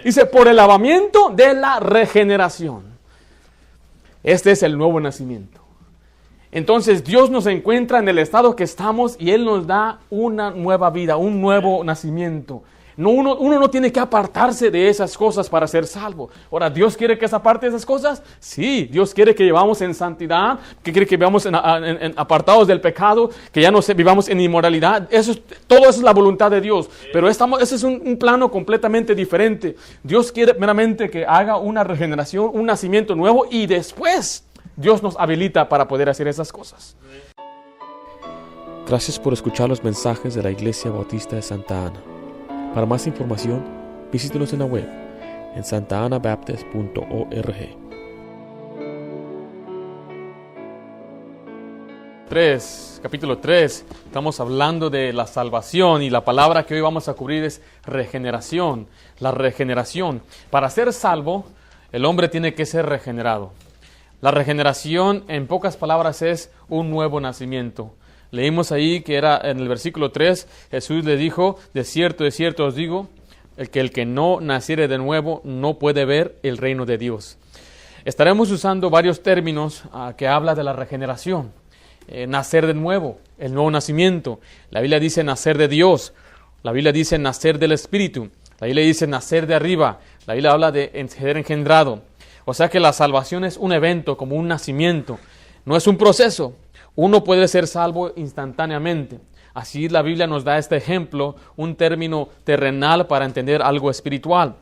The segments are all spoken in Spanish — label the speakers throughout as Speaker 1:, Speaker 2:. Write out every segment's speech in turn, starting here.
Speaker 1: Dice, por el lavamiento de la regeneración. Este es el nuevo nacimiento. Entonces Dios nos encuentra en el estado que estamos y Él nos da una nueva vida, un nuevo nacimiento. No, uno no tiene que apartarse de esas cosas para ser salvo. Ahora, ¿Dios quiere que se aparte de esas cosas? Sí, Dios quiere que vivamos en santidad, que quiere que vivamos apartados del pecado, que ya no vivamos en inmoralidad. Todo eso es la voluntad de Dios. Pero ese es un plano completamente diferente. Dios quiere meramente que haga una regeneración, un nacimiento nuevo y después Dios nos habilita para poder hacer esas cosas.
Speaker 2: Gracias por escuchar los mensajes de la Iglesia Bautista de Santa Ana. Para más información, visítenos en la web en santaanabaptist.org.
Speaker 1: Capítulo 3, estamos hablando de la salvación y la palabra que hoy vamos a cubrir es regeneración. La regeneración. Para ser salvo, el hombre tiene que ser regenerado. La regeneración, en pocas palabras, es un nuevo nacimiento. Leímos ahí que era en el versículo 3, Jesús le dijo, de cierto os digo, el que no naciere de nuevo no puede ver el reino de Dios. Estaremos usando varios términos que habla de la regeneración. Nacer de nuevo, el nuevo nacimiento. La Biblia dice nacer de Dios. La Biblia dice nacer del Espíritu. La Biblia dice nacer de arriba. La Biblia habla de ser engendrado. O sea que la salvación es un evento, como un nacimiento. No es un proceso. Uno puede ser salvo instantáneamente. Así la Biblia nos da este ejemplo, un término terrenal para entender algo espiritual.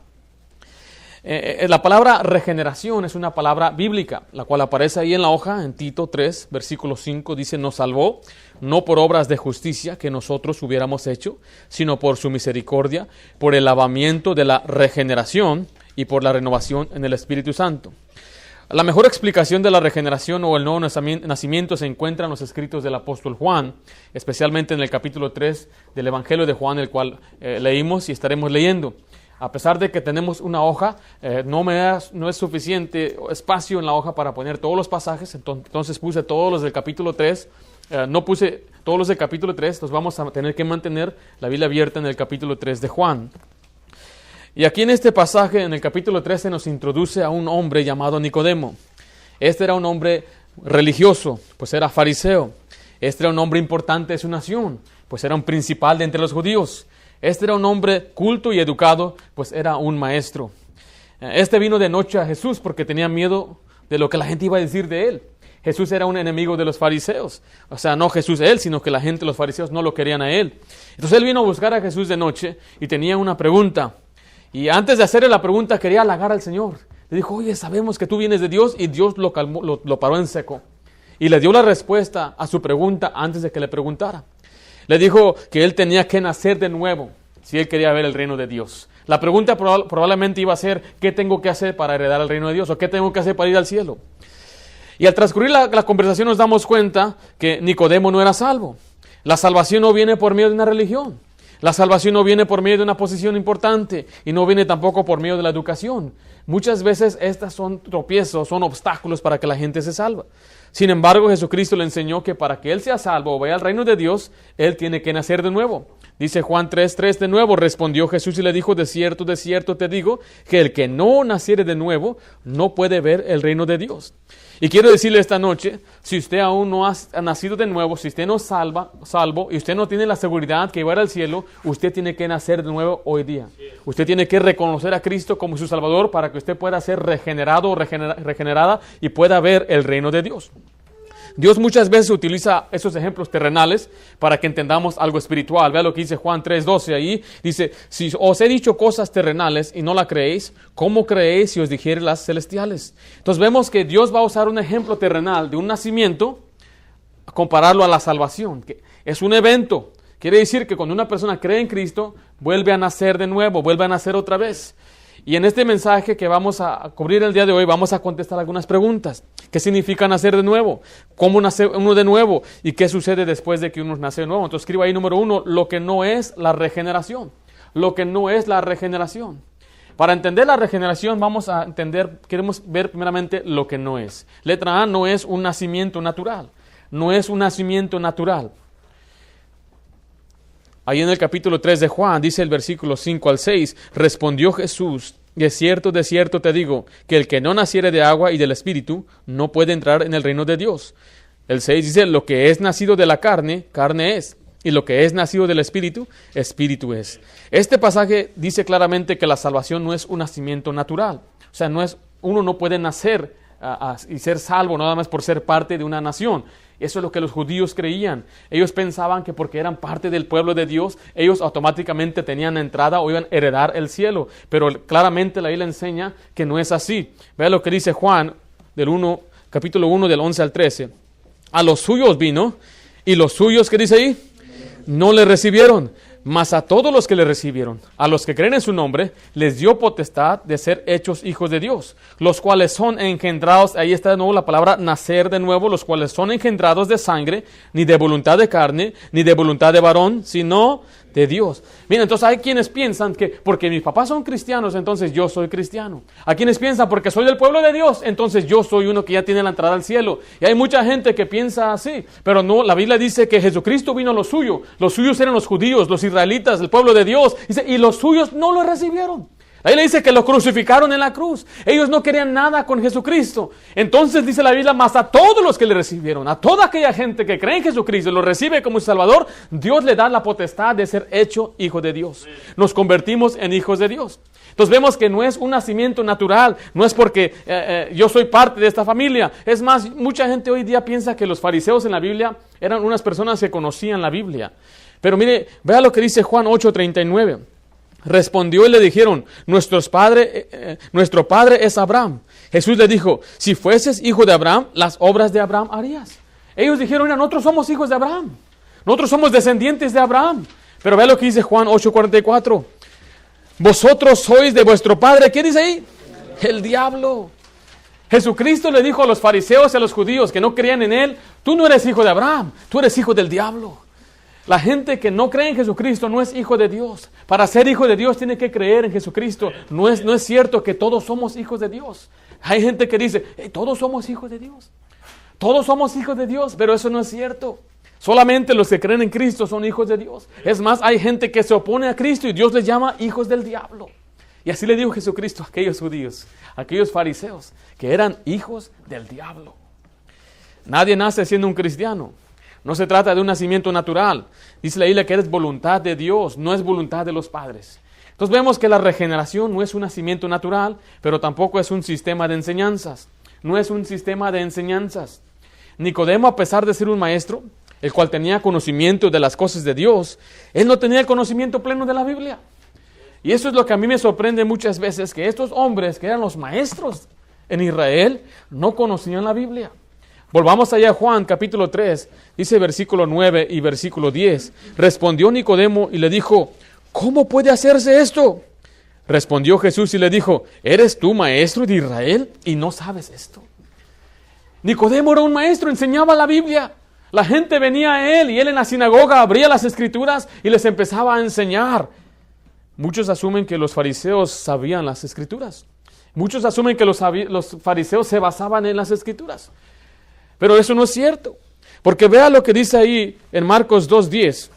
Speaker 1: La palabra regeneración es una palabra bíblica, la cual aparece ahí en la hoja, en Tito 3, versículo 5, dice, nos salvó, no por obras de justicia que nosotros hubiéramos hecho, sino por su misericordia, por el lavamiento de la regeneración y por la renovación en el Espíritu Santo. La mejor explicación de la regeneración o el nuevo nacimiento se encuentra en los escritos del apóstol Juan, especialmente en el capítulo 3 del Evangelio de Juan, el cual leímos y estaremos leyendo. A pesar de que tenemos una hoja, no es suficiente espacio en la hoja para poner todos los pasajes, entonces puse todos los del capítulo 3, no puse todos los del capítulo 3, entonces vamos a tener que mantener la Biblia abierta en el capítulo 3 de Juan. Y aquí en este pasaje, en el capítulo 13, nos introduce a un hombre llamado Nicodemo. Este era un hombre religioso, pues era fariseo. Este era un hombre importante de su nación, pues era un principal de entre los judíos. Este era un hombre culto y educado, pues era un maestro. Este vino de noche a Jesús porque tenía miedo de lo que la gente iba a decir de él. Jesús era un enemigo de los fariseos. O sea, no Jesús él, sino que la gente, los fariseos, no lo querían a él. Entonces él vino a buscar a Jesús de noche y tenía una pregunta. Y antes de hacerle la pregunta, quería halagar al Señor. Le dijo, oye, sabemos que tú vienes de Dios, y Dios lo calmó, lo paró en seco. Y le dio la respuesta a su pregunta antes de que le preguntara. Le dijo que él tenía que nacer de nuevo si él quería ver el reino de Dios. La pregunta probablemente iba a ser, ¿qué tengo que hacer para heredar el reino de Dios? ¿O qué tengo que hacer para ir al cielo? Y al transcurrir la conversación nos damos cuenta que Nicodemo no era salvo. La salvación no viene por medio de una religión. La salvación no viene por medio de una posición importante y no viene tampoco por medio de la educación. Muchas veces estas son tropiezos, son obstáculos para que la gente se salva. Sin embargo, Jesucristo le enseñó que para que él sea salvo o vaya al reino de Dios, él tiene que nacer de nuevo. Dice Juan 3:3, de nuevo respondió Jesús y le dijo, de cierto te digo, que el que no naciere de nuevo no puede ver el reino de Dios. Y quiero decirle esta noche, si usted aún no ha nacido de nuevo, si usted no es salvo y usted no tiene la seguridad que va a ir al cielo, usted tiene que nacer de nuevo hoy día. Usted tiene que reconocer a Cristo como su Salvador para que usted pueda ser regenerado o regenerada y pueda ver el reino de Dios. Dios muchas veces utiliza esos ejemplos terrenales para que entendamos algo espiritual. Vea lo que dice Juan 3:12 ahí. Dice, si os he dicho cosas terrenales y no la creéis, ¿cómo creéis si os dijere las celestiales? Entonces vemos que Dios va a usar un ejemplo terrenal de un nacimiento, a compararlo a la salvación, que es un evento. Quiere decir que cuando una persona cree en Cristo, vuelve a nacer de nuevo, vuelve a nacer otra vez. Y en este mensaje que vamos a cubrir el día de hoy, vamos a contestar algunas preguntas. ¿Qué significa nacer de nuevo? ¿Cómo nace uno de nuevo? ¿Y qué sucede después de que uno nace de nuevo? Entonces escriba ahí número 1, lo que no es la regeneración. Lo que no es la regeneración. Para entender la regeneración queremos ver primeramente lo que no es. Letra A, no es un nacimiento natural. No es un nacimiento natural. Ahí en el capítulo 3 de Juan, dice el versículo 5 al 6, respondió Jesús de cierto te digo, que el que no naciere de agua y del Espíritu, no puede entrar en el reino de Dios. El 6 dice, lo que es nacido de la carne, carne es. Y lo que es nacido del Espíritu, Espíritu es. Este pasaje dice claramente que la salvación no es un nacimiento natural. O sea, uno no puede nacer y ser salvo nada más por ser parte de una nación. Eso es lo que los judíos creían. Ellos pensaban que porque eran parte del pueblo de Dios, ellos automáticamente tenían entrada o iban a heredar el cielo. Pero claramente la Biblia enseña que no es así. Vea lo que dice Juan, capítulo 1, del 11 al 13. A los suyos vino, y los suyos, ¿qué dice ahí? No le recibieron, mas a todos los que le recibieron, a los que creen en su nombre, les dio potestad de ser hechos hijos de Dios, los cuales son engendrados, ahí está de nuevo la palabra nacer de nuevo, los cuales son engendrados de sangre, ni de voluntad de carne, ni de voluntad de varón, sino de Dios. Miren, entonces hay quienes piensan que porque mis papás son cristianos, entonces yo soy cristiano. Hay quienes piensan porque soy del pueblo de Dios, entonces yo soy uno que ya tiene la entrada al cielo. Y hay mucha gente que piensa así, pero no, la Biblia dice que Jesucristo vino a lo suyo. Los suyos eran los judíos, los israelitas, el pueblo de Dios. Dice, y los suyos no lo recibieron. Ahí le dice que lo crucificaron en la cruz. Ellos no querían nada con Jesucristo. Entonces dice la Biblia, más a todos los que le recibieron, a toda aquella gente que cree en Jesucristo, lo recibe como Salvador, Dios le da la potestad de ser hecho hijo de Dios. Nos convertimos en hijos de Dios. Entonces vemos que no es un nacimiento natural, no es porque yo soy parte de esta familia. Es más, mucha gente hoy día piensa que los fariseos en la Biblia eran unas personas que conocían la Biblia. Pero mire, vea lo que dice Juan 8:39. Respondió y le dijeron, nuestro padre es Abraham. Jesús le dijo, si fueses hijo de Abraham, las obras de Abraham harías. Ellos dijeron, mira, nosotros somos hijos de Abraham. Nosotros somos descendientes de Abraham. Pero vea lo que dice Juan 8:44. Vosotros sois de vuestro padre, ¿qué dice ahí? El diablo. Jesucristo le dijo a los fariseos y a los judíos que no creían en él, tú no eres hijo de Abraham, tú eres hijo del diablo. La gente que no cree en Jesucristo no es hijo de Dios. Para ser hijo de Dios tiene que creer en Jesucristo. No es cierto que todos somos hijos de Dios. Hay gente que dice, todos somos hijos de Dios. Todos somos hijos de Dios, pero eso no es cierto. Solamente los que creen en Cristo son hijos de Dios. Es más, hay gente que se opone a Cristo y Dios les llama hijos del diablo. Y así le dijo Jesucristo a aquellos judíos, a aquellos fariseos, que eran hijos del diablo. Nadie nace siendo un cristiano. No se trata de un nacimiento natural. Dice la Biblia que es voluntad de Dios, no es voluntad de los padres. Entonces vemos que la regeneración no es un nacimiento natural, pero tampoco es un sistema de enseñanzas. No es un sistema de enseñanzas. Nicodemo, a pesar de ser un maestro, el cual tenía conocimiento de las cosas de Dios, él no tenía el conocimiento pleno de la Biblia. Y eso es lo que a mí me sorprende muchas veces, que estos hombres que eran los maestros en Israel no conocían la Biblia. Volvamos allá a Juan capítulo 3, dice versículo 9 y versículo 10. Respondió Nicodemo y le dijo, ¿cómo puede hacerse esto? Respondió Jesús y le dijo, ¿eres tú maestro de Israel y no sabes esto? Nicodemo era un maestro, enseñaba la Biblia. La gente venía a él y él en la sinagoga abría las escrituras y les empezaba a enseñar. Muchos asumen que los fariseos sabían las escrituras. Muchos asumen que los fariseos se basaban en las escrituras. Pero eso no es cierto, porque vea lo que dice ahí en Marcos 2:10.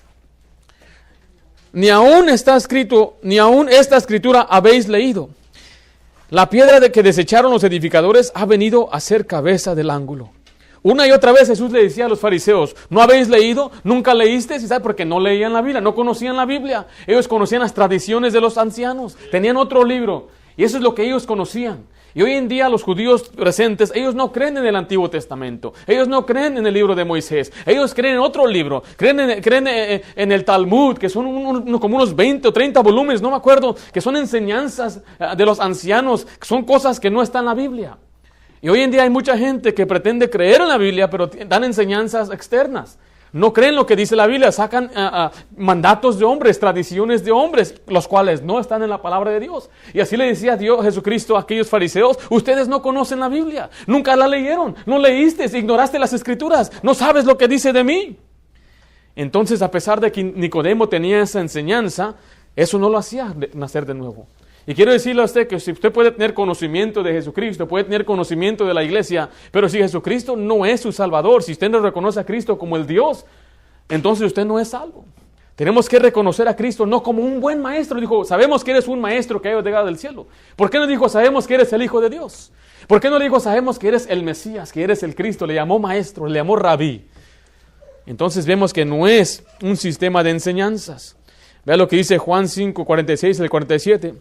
Speaker 1: Ni aún esta escritura habéis leído. La piedra de que desecharon los edificadores ha venido a ser cabeza del ángulo. Una y otra vez Jesús le decía a los fariseos, ¿no habéis leído? ¿Nunca leísteis? ¿Y sabe? Porque no leían la Biblia, no conocían la Biblia. Ellos conocían las tradiciones de los ancianos, tenían otro libro, y eso es lo que ellos conocían. Y hoy en día los judíos presentes, ellos no creen en el Antiguo Testamento, ellos no creen en el libro de Moisés, ellos creen en otro libro, creen en el Talmud, que son como unos 20 o 30 volúmenes, no me acuerdo, que son enseñanzas de los ancianos, que son cosas que no están en la Biblia. Y hoy en día hay mucha gente que pretende creer en la Biblia, pero dan enseñanzas externas. No creen lo que dice la Biblia, sacan mandatos de hombres, tradiciones de hombres, los cuales no están en la palabra de Dios. Y así le decía Dios, Jesucristo a aquellos fariseos, ustedes no conocen la Biblia, nunca la leyeron, no leíste, ignoraste las escrituras, no sabes lo que dice de mí. Entonces, a pesar de que Nicodemo tenía esa enseñanza, eso no lo hacía nacer de nuevo. Y quiero decirle a usted que si usted puede tener conocimiento de Jesucristo, puede tener conocimiento de la iglesia, pero si Jesucristo no es su Salvador, si usted no reconoce a Cristo como el Dios, entonces usted no es salvo. Tenemos que reconocer a Cristo no como un buen maestro. Dijo, sabemos que eres un maestro que ha llegado del cielo. ¿Por qué no dijo, sabemos que eres el Hijo de Dios? ¿Por qué no dijo, sabemos que eres el Mesías, que eres el Cristo? Le llamó maestro, le llamó rabí. Entonces vemos que no es un sistema de enseñanzas. Vea lo que dice Juan 5, 46 al 47.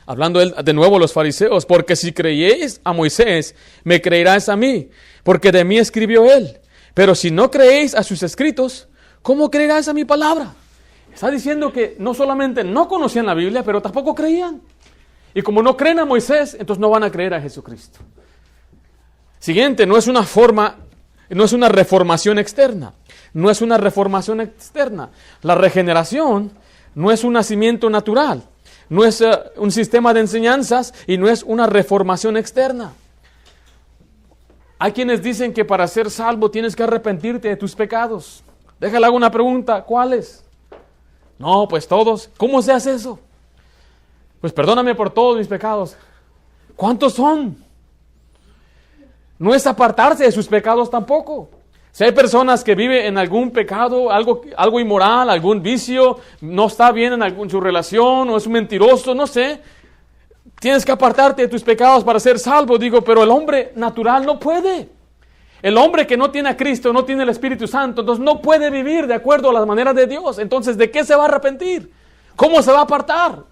Speaker 1: Hablando de nuevo a los fariseos. Porque si creéis a Moisés, me creerás a mí, porque de mí escribió él. Pero si no creéis a sus escritos, ¿cómo creerás a mi palabra? Está diciendo que no solamente no conocían la Biblia, pero tampoco creían. Y como no creen a Moisés, entonces no van a creer a Jesucristo. Siguiente, no es una reformación externa. No es una reformación externa. La regeneración no es un nacimiento natural. No es un sistema de enseñanzas y no es una reformación externa. Hay quienes dicen que para ser salvo tienes que arrepentirte de tus pecados. Déjale hago una pregunta, ¿cuáles? No, pues todos. ¿Cómo se hace eso? Pues perdóname por todos mis pecados. ¿Cuántos son? No es apartarse de sus pecados tampoco. Si hay personas que viven en algún pecado, algo inmoral, algún vicio, no está bien en su relación, o es un mentiroso, no sé. Tienes que apartarte de tus pecados para ser salvo, digo, pero el hombre natural no puede. El hombre que no tiene a Cristo, no tiene el Espíritu Santo, entonces no puede vivir de acuerdo a las maneras de Dios. Entonces, ¿de qué se va a arrepentir? ¿Cómo se va a apartar?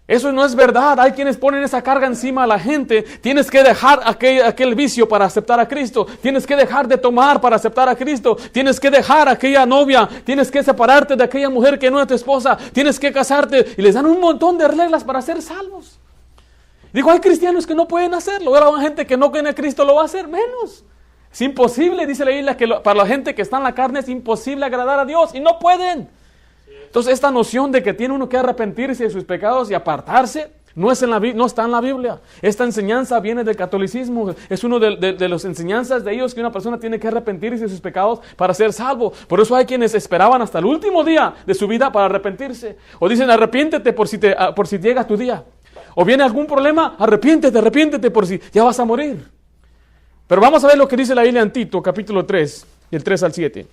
Speaker 1: Eso no es verdad. Hay quienes ponen esa carga encima a la gente. Tienes que dejar aquel vicio para aceptar a Cristo. Tienes que dejar de tomar para aceptar a Cristo. Tienes que dejar a aquella novia. Tienes que separarte de aquella mujer que no es tu esposa. Tienes que casarte. Y les dan un montón de reglas para ser salvos. Digo, hay cristianos que no pueden hacerlo. Ahora hay gente que no cree en Cristo lo va a hacer menos. Es imposible, dice la Biblia, que para la gente que está en la carne es imposible agradar a Dios. Y no pueden. Entonces esta noción de que tiene uno que arrepentirse de sus pecados y apartarse no está en la Biblia. Esta enseñanza viene del catolicismo. Es una de las enseñanzas de ellos que una persona tiene que arrepentirse de sus pecados para ser salvo. Por eso hay quienes esperaban hasta el último día de su vida para arrepentirse. O dicen arrepiéntete por si llega tu día. O viene algún problema, arrepiéntete por si ya vas a morir. Pero vamos a ver lo que dice la Biblia en Tito, capítulo 3, del 3 al 7.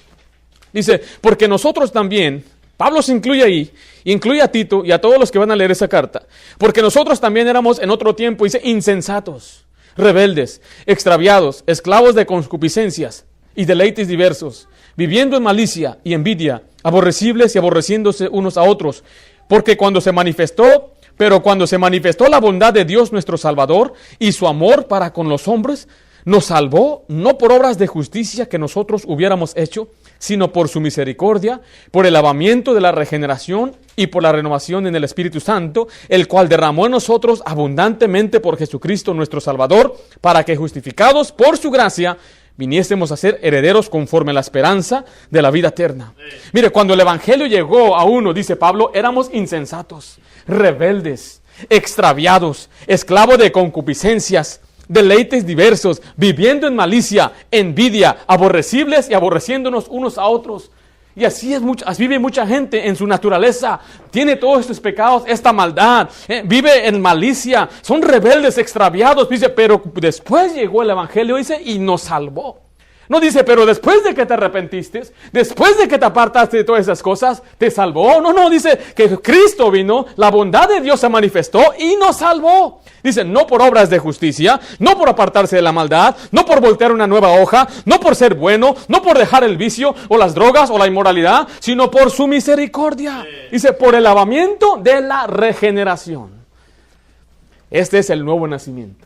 Speaker 1: Dice, porque nosotros también... Pablo se incluye ahí, incluye a Tito y a todos los que van a leer esa carta. Porque nosotros también éramos en otro tiempo, dice, insensatos, rebeldes, extraviados, esclavos de concupiscencias y deleites diversos, viviendo en malicia y envidia, aborrecibles y aborreciéndose unos a otros. Porque cuando se manifestó la bondad de Dios nuestro Salvador y su amor para con los hombres, nos salvó no por obras de justicia que nosotros hubiéramos hecho, sino por su misericordia, por el lavamiento de la regeneración y por la renovación en el Espíritu Santo, el cual derramó en nosotros abundantemente por Jesucristo nuestro Salvador, para que justificados por su gracia, viniésemos a ser herederos conforme a la esperanza de la vida eterna. Mire, cuando el Evangelio llegó a uno, dice Pablo, éramos insensatos, rebeldes, extraviados, esclavos de concupiscencias, deleites diversos, viviendo en malicia, envidia, aborrecibles y aborreciéndonos unos a otros. Y así vive mucha gente en su naturaleza. Tiene todos estos pecados, esta maldad. Vive en malicia. Son rebeldes, extraviados. Dice, pero después llegó el Evangelio, dice, y nos salvó. No dice, pero después de que te arrepentiste, después de que te apartaste de todas esas cosas, te salvó. No, dice que Cristo vino, la bondad de Dios se manifestó y nos salvó. Dice, no por obras de justicia, no por apartarse de la maldad, no por voltear una nueva hoja, no por ser bueno, no por dejar el vicio o las drogas o la inmoralidad, sino por su misericordia. Dice, por el lavamiento de la regeneración. Este es el nuevo nacimiento.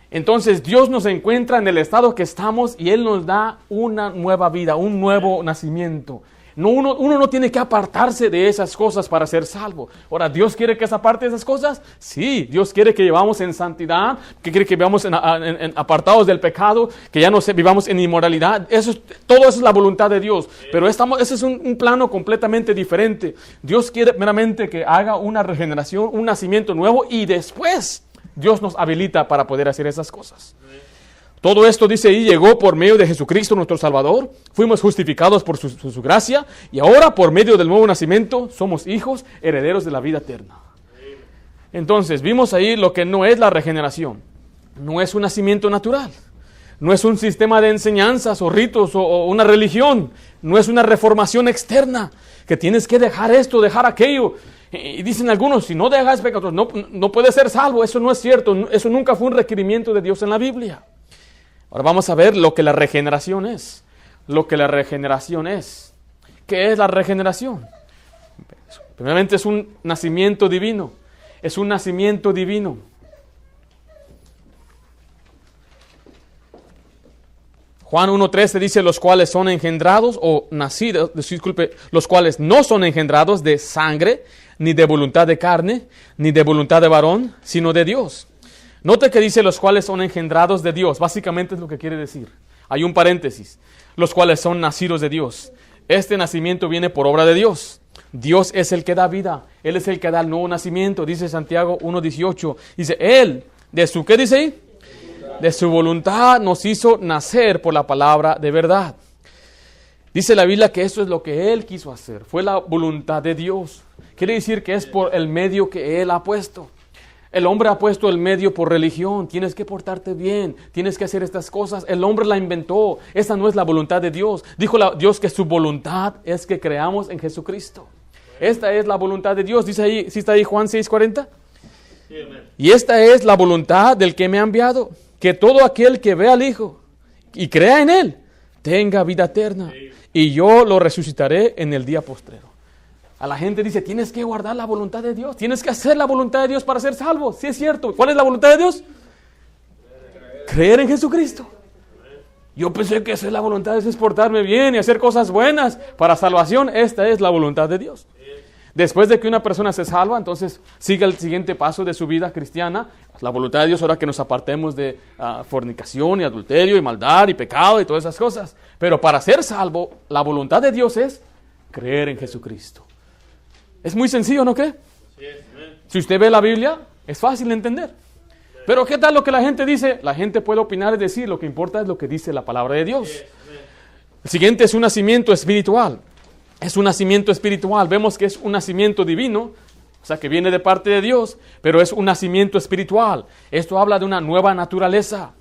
Speaker 1: Entonces Dios nos encuentra en el estado que estamos y Él nos da una nueva vida, un nuevo nacimiento. Uno no tiene que apartarse de esas cosas para ser salvo. Ahora, ¿Dios quiere que se aparte de esas cosas? Sí, Dios quiere que vivamos en santidad, que quiere que vivamos apartados del pecado, que ya no vivamos en inmoralidad. Todo eso es la voluntad de Dios. Pero ese es un plano completamente diferente. Dios quiere meramente que haga una regeneración, un nacimiento nuevo y después Dios nos habilita para poder hacer esas cosas. Todo esto, dice ahí, llegó por medio de Jesucristo nuestro Salvador. Fuimos justificados por su gracia. Y ahora, por medio del nuevo nacimiento, somos hijos, herederos de la vida eterna. Entonces, vimos ahí lo que no es la regeneración. No es un nacimiento natural. No es un sistema de enseñanzas o ritos o una religión. No es una reformación externa, que tienes que dejar esto, dejar aquello. Y dicen algunos, si no dejas pecados, no puedes ser salvo. Eso no es cierto. Eso nunca fue un requerimiento de Dios en la Biblia. Ahora vamos a ver lo que la regeneración es. Lo que la regeneración es. ¿Qué es la regeneración? Primeramente es un nacimiento divino. Es un nacimiento divino. Juan 1:13 dice, los cuales son engendrados o nacidos, los cuales no son engendrados de sangre, ni de voluntad de carne, ni de voluntad de varón, sino de Dios. Note que dice los cuales son engendrados de Dios. Básicamente es lo que quiere decir. Hay un paréntesis. Los cuales son nacidos de Dios. Este nacimiento viene por obra de Dios. Dios es el que da vida. Él es el que da el nuevo nacimiento. Dice Santiago 1:18. Dice, Él, de su, ¿qué dice ahí? De su voluntad nos hizo nacer por la palabra de verdad. Dice la Biblia que eso es lo que Él quiso hacer. Fue la voluntad de Dios. Quiere decir que es por el medio que Él ha puesto. El hombre ha puesto el medio por religión. Tienes que portarte bien. Tienes que hacer estas cosas. El hombre la inventó. Esa no es la voluntad de Dios. Dijo Dios que su voluntad es que creamos en Jesucristo. Esta es la voluntad de Dios. Dice ahí, ¿sí está ahí Juan 6:40? Y esta es la voluntad del que me ha enviado. Que todo aquel que vea al Hijo y crea en Él tenga vida eterna. Y yo lo resucitaré en el día postrero. A la gente dice, tienes que guardar la voluntad de Dios. Tienes que hacer la voluntad de Dios para ser salvo. Sí es cierto. ¿Cuál es la voluntad de Dios? Creer en Jesucristo. Yo pensé que hacer la voluntad de Dios es portarme bien y hacer cosas buenas para salvación. Esta es la voluntad de Dios. Después de que una persona se salva, entonces sigue el siguiente paso de su vida cristiana. La voluntad de Dios ahora que nos apartemos de fornicación y adulterio y maldad y pecado y todas esas cosas. Pero para ser salvo, la voluntad de Dios es creer en Jesucristo. Es muy sencillo, ¿no cree? Si usted ve la Biblia, es fácil de entender. Pero ¿qué tal lo que la gente dice? La gente puede opinar y decir, lo que importa es lo que dice la palabra de Dios. El siguiente es un nacimiento espiritual. Es un nacimiento espiritual. Vemos que es un nacimiento divino, o sea que viene de parte de Dios, pero es un nacimiento espiritual. Esto habla de una nueva naturaleza.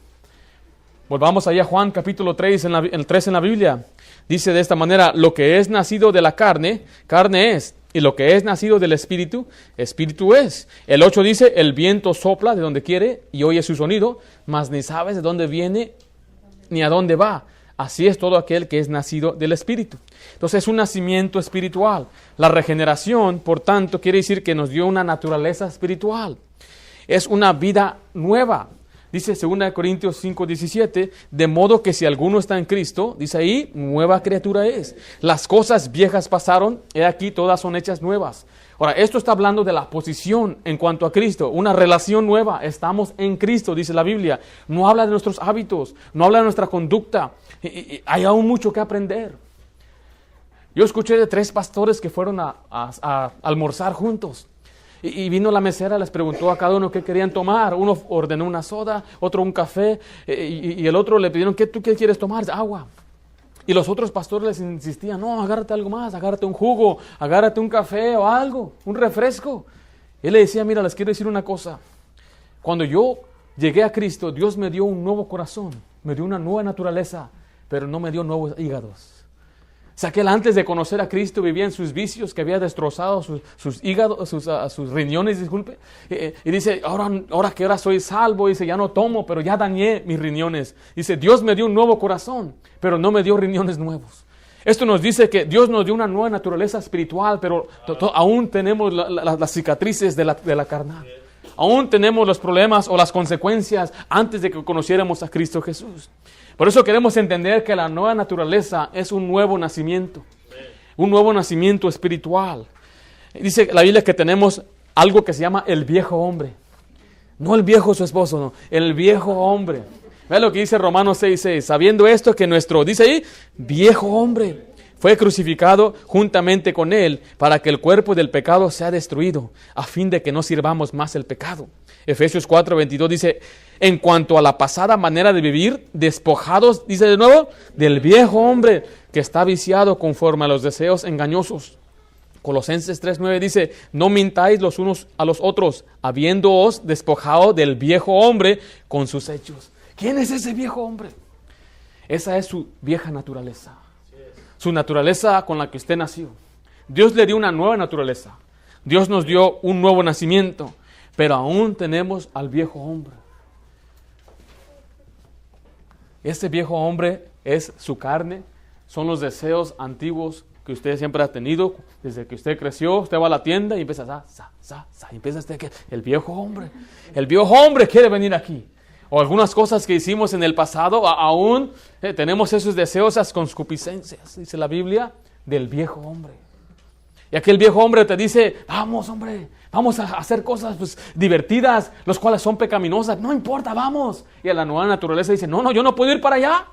Speaker 1: Volvamos allá a Juan capítulo 3 en la Biblia. Dice de esta manera, lo que es nacido de la carne, carne es. Y lo que es nacido del Espíritu, Espíritu es. El 8 dice, el viento sopla de donde quiere y oye su sonido, mas ni sabes de dónde viene ni a dónde va. Así es todo aquel que es nacido del Espíritu. Entonces es un nacimiento espiritual. La regeneración, por tanto, quiere decir que nos dio una naturaleza espiritual. Es una vida nueva. Dice 2 Corintios 5:17, de modo que si alguno está en Cristo, dice ahí, nueva criatura es. Las cosas viejas pasaron, he aquí todas son hechas nuevas. Ahora, esto está hablando de la posición en cuanto a Cristo, una relación nueva. Estamos en Cristo, dice la Biblia. No habla de nuestros hábitos, no habla de nuestra conducta. Hay aún mucho que aprender. Yo escuché de 3 pastores que fueron a almorzar juntos. Y vino la mesera, les preguntó a cada uno qué querían tomar. Uno ordenó una soda, otro un café, y el otro le pidieron, ¿tú qué quieres tomar? Agua. Y los otros pastores les insistían, no, agárrate algo más, agárrate un jugo, agárrate un café o algo, un refresco. Él le decía, mira, les quiero decir una cosa. Cuando yo llegué a Cristo, Dios me dio un nuevo corazón, me dio una nueva naturaleza, pero no me dio nuevos hígados. O sea, que él antes de conocer a Cristo vivía en sus vicios, que había destrozado sus hígados, sus riñones, disculpe. Y dice, ahora que ahora soy salvo, dice, ya no tomo, pero ya dañé mis riñones. Dice, Dios me dio un nuevo corazón, pero no me dio riñones nuevos. Esto nos dice que Dios nos dio una nueva naturaleza espiritual, pero aún tenemos las cicatrices de la carnal. Aún tenemos los problemas o las consecuencias antes de que conociéramos a Cristo Jesús. Por eso queremos entender que la nueva naturaleza es un nuevo nacimiento, un nuevo nacimiento espiritual. Dice la Biblia que tenemos algo que se llama el viejo hombre. No el viejo su esposo, no, el viejo hombre. Vea lo que dice Romanos 6:6, sabiendo esto que nuestro, dice ahí, viejo hombre fue crucificado juntamente con él para que el cuerpo del pecado sea destruido, a fin de que no sirvamos más el pecado. Efesios 4:22 dice, en cuanto a la pasada manera de vivir, despojados, dice de nuevo, del viejo hombre que está viciado conforme a los deseos engañosos. Colosenses 3:9 dice, no mintáis los unos a los otros, habiéndoos despojado del viejo hombre con sus hechos. ¿Quién es ese viejo hombre? Esa es su vieja naturaleza. Su naturaleza con la que usted nació. Dios le dio una nueva naturaleza. Dios nos dio un nuevo nacimiento. Pero aún tenemos al viejo hombre. Este viejo hombre es su carne. Son los deseos antiguos que usted siempre ha tenido. Desde que usted creció, usted va a la tienda y empieza y empieza el viejo hombre. El viejo hombre quiere venir aquí. O algunas cosas que hicimos en el pasado, aún tenemos esos deseos, esas concupiscencias, dice la Biblia, del viejo hombre. Y aquel viejo hombre te dice, vamos hombre, vamos a hacer cosas pues, divertidas, los cuales son pecaminosas, no importa, vamos. Y a la nueva naturaleza dice, no, yo no puedo ir para allá.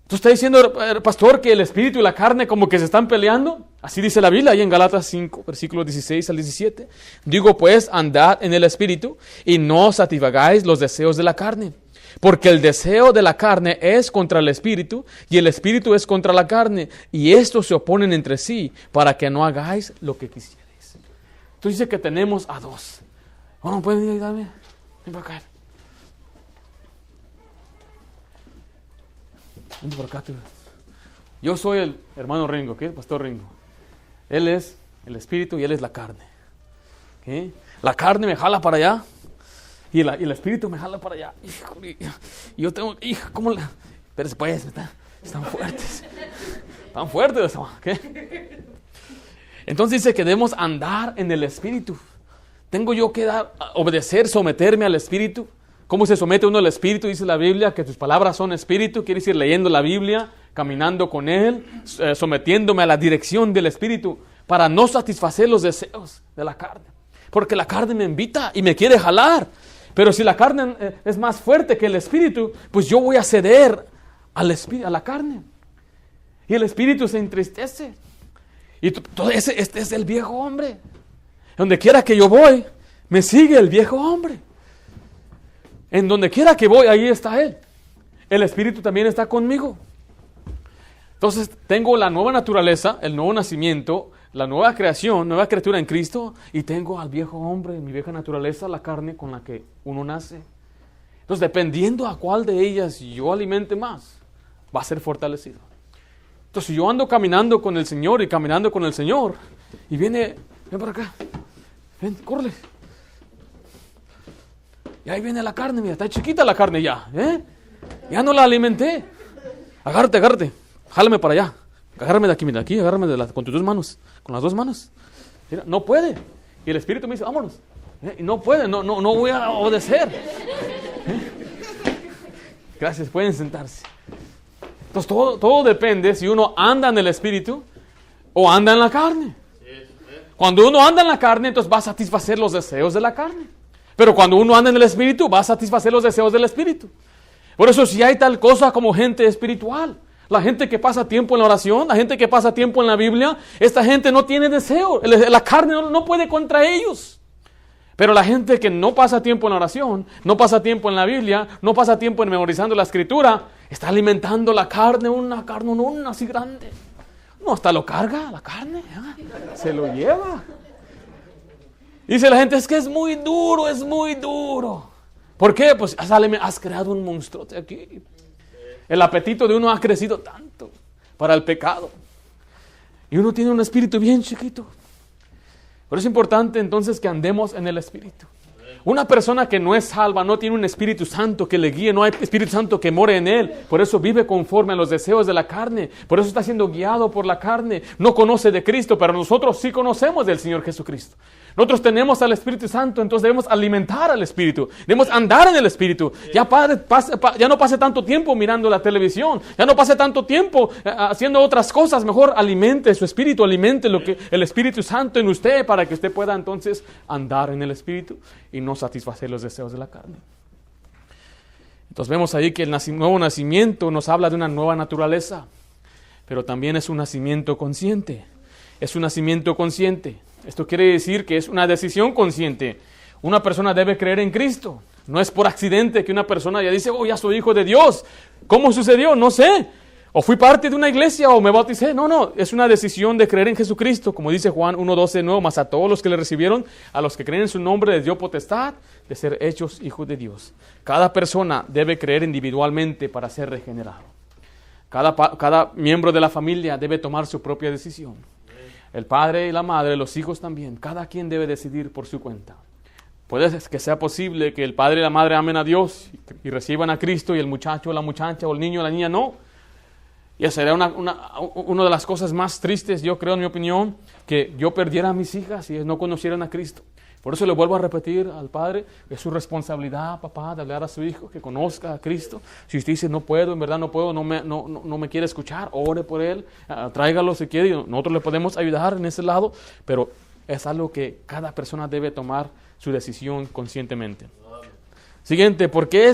Speaker 1: ¿Tú estás diciendo, pastor, que el espíritu y la carne como que se están peleando? Así dice la Biblia, ahí en Galatas 5, versículos 16 al 17. Digo pues, andad en el espíritu y no satisfagáis los deseos de la carne. Porque el deseo de la carne es contra el espíritu y el espíritu es contra la carne. Y estos se oponen entre sí para que no hagáis lo que quisierais. Tú dices que tenemos a dos. Bueno, ¿pueden ayudarme? Ven para acá. Ven por acá. Yo soy el hermano Ringo, ¿ok? El pastor Ringo. Él es el espíritu y él es la carne. ¿Okay? La carne me jala para allá. Y el espíritu me jala para allá. Híjole, y yo tengo, ¿cómo la? Pero después, están fuertes. Están fuertes, ¿qué? Entonces dice que debemos andar en el espíritu. Tengo yo que obedecer, someterme al espíritu. ¿Cómo se somete uno al espíritu? Dice la Biblia que tus palabras son espíritu. Quiere decir leyendo la Biblia, caminando con él, sometiéndome a la dirección del espíritu para no satisfacer los deseos de la carne. Porque la carne me invita y me quiere jalar. Pero si la carne es más fuerte que el espíritu, pues yo voy a ceder al espíritu, a la carne. Y el espíritu se entristece. Y todo este es el viejo hombre. Donde quiera que yo voy, me sigue el viejo hombre. En donde quiera que voy, ahí está él. El espíritu también está conmigo. Entonces tengo la nueva naturaleza, el nuevo nacimiento, la nueva creación, nueva criatura en Cristo, y tengo al viejo hombre, mi vieja naturaleza, la carne con la que uno nace. Entonces, dependiendo a cuál de ellas yo alimente más, va a ser fortalecido. Entonces, si yo ando caminando con el Señor y caminando con el Señor, y ven por acá, ven, córrele. Y ahí viene la carne, mira, está chiquita la carne ya, ya no la alimenté. Agárrate, jálame para allá. Agárrame de aquí, mira, aquí, agárrame con tus dos manos, con las dos manos. Mira, no puede. Y el espíritu me dice, vámonos. Y no puede, no voy a obedecer. Gracias, pueden sentarse. Entonces todo depende si uno anda en el espíritu o anda en la carne. Cuando uno anda en la carne, entonces va a satisfacer los deseos de la carne. Pero cuando uno anda en el espíritu, va a satisfacer los deseos del espíritu. Por eso si hay tal cosa como gente espiritual, la gente que pasa tiempo en la oración, la gente que pasa tiempo en la Biblia, esta gente no tiene deseo, la carne no puede contra ellos. Pero la gente que no pasa tiempo en la oración, no pasa tiempo en la Biblia, no pasa tiempo en memorizando la escritura, está alimentando la carne, una carne así grande. No, hasta lo carga la carne, se lo lleva. Dice la gente, es que es muy duro. ¿Por qué? Pues has creado un monstruote aquí. El apetito de uno ha crecido tanto para el pecado. Y uno tiene un espíritu bien chiquito. Pero es importante entonces que andemos en el espíritu. Una persona que no es salva no tiene un Espíritu Santo que le guíe, no hay Espíritu Santo que more en él. Por eso vive conforme a los deseos de la carne. Por eso está siendo guiado por la carne. No conoce de Cristo, pero nosotros sí conocemos del Señor Jesucristo. Nosotros tenemos al Espíritu Santo, entonces debemos alimentar al Espíritu. Debemos andar en el Espíritu. Ya no pase tanto tiempo mirando la televisión. Ya no pase tanto tiempo haciendo otras cosas. Mejor alimente su Espíritu, alimente lo que el Espíritu Santo en usted para que usted pueda entonces andar en el Espíritu y no satisfacer los deseos de la carne. Entonces vemos ahí que el nuevo nacimiento nos habla de una nueva naturaleza, pero también es un nacimiento consciente. Es un nacimiento consciente. Esto quiere decir que es una decisión consciente. Una persona debe creer en Cristo. No es por accidente que una persona ya dice, ya soy hijo de Dios. ¿Cómo sucedió? No sé. O fui parte de una iglesia o me bauticé. No, es una decisión de creer en Jesucristo. Como dice Juan 1:12 de nuevo, mas a todos los que le recibieron, a los que creen en su nombre, les dio potestad de ser hechos hijos de Dios. Cada persona debe creer individualmente para ser regenerado. Cada miembro de la familia debe tomar su propia decisión. El padre y la madre, los hijos también. Cada quien debe decidir por su cuenta. Puede que sea posible que el padre y la madre amen a Dios y reciban a Cristo y el muchacho o la muchacha o el niño o la niña no. Y esa sería una de las cosas más tristes, yo creo, en mi opinión, que yo perdiera a mis hijas y no conocieran a Cristo. Por eso le vuelvo a repetir al padre, es su responsabilidad, papá, de hablar a su hijo, que conozca a Cristo. Si usted dice, no puedo, en verdad no puedo, no me quiere escuchar, ore por él, tráigalo si quiere, y nosotros le podemos ayudar en ese lado, pero es algo que cada persona debe tomar su decisión conscientemente. Siguiente, ¿por qué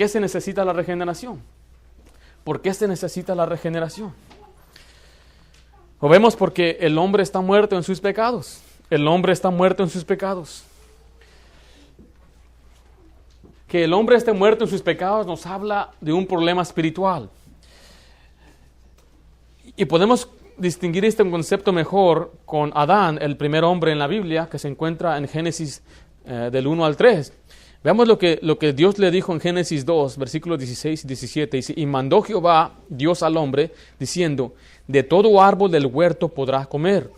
Speaker 1: se necesita la regeneración? ¿Por qué se necesita la regeneración? Lo vemos porque el hombre está muerto en sus pecados. El hombre está muerto en sus pecados. Que el hombre esté muerto en sus pecados nos habla de un problema espiritual. Y podemos distinguir este concepto mejor con Adán, el primer hombre en la Biblia, que se encuentra en Génesis del 1 al 3. Veamos lo que Dios le dijo en Génesis 2, versículos 16 y 17. Dice, y mandó Jehová, Dios al hombre, diciendo, de todo árbol del huerto podrás comer,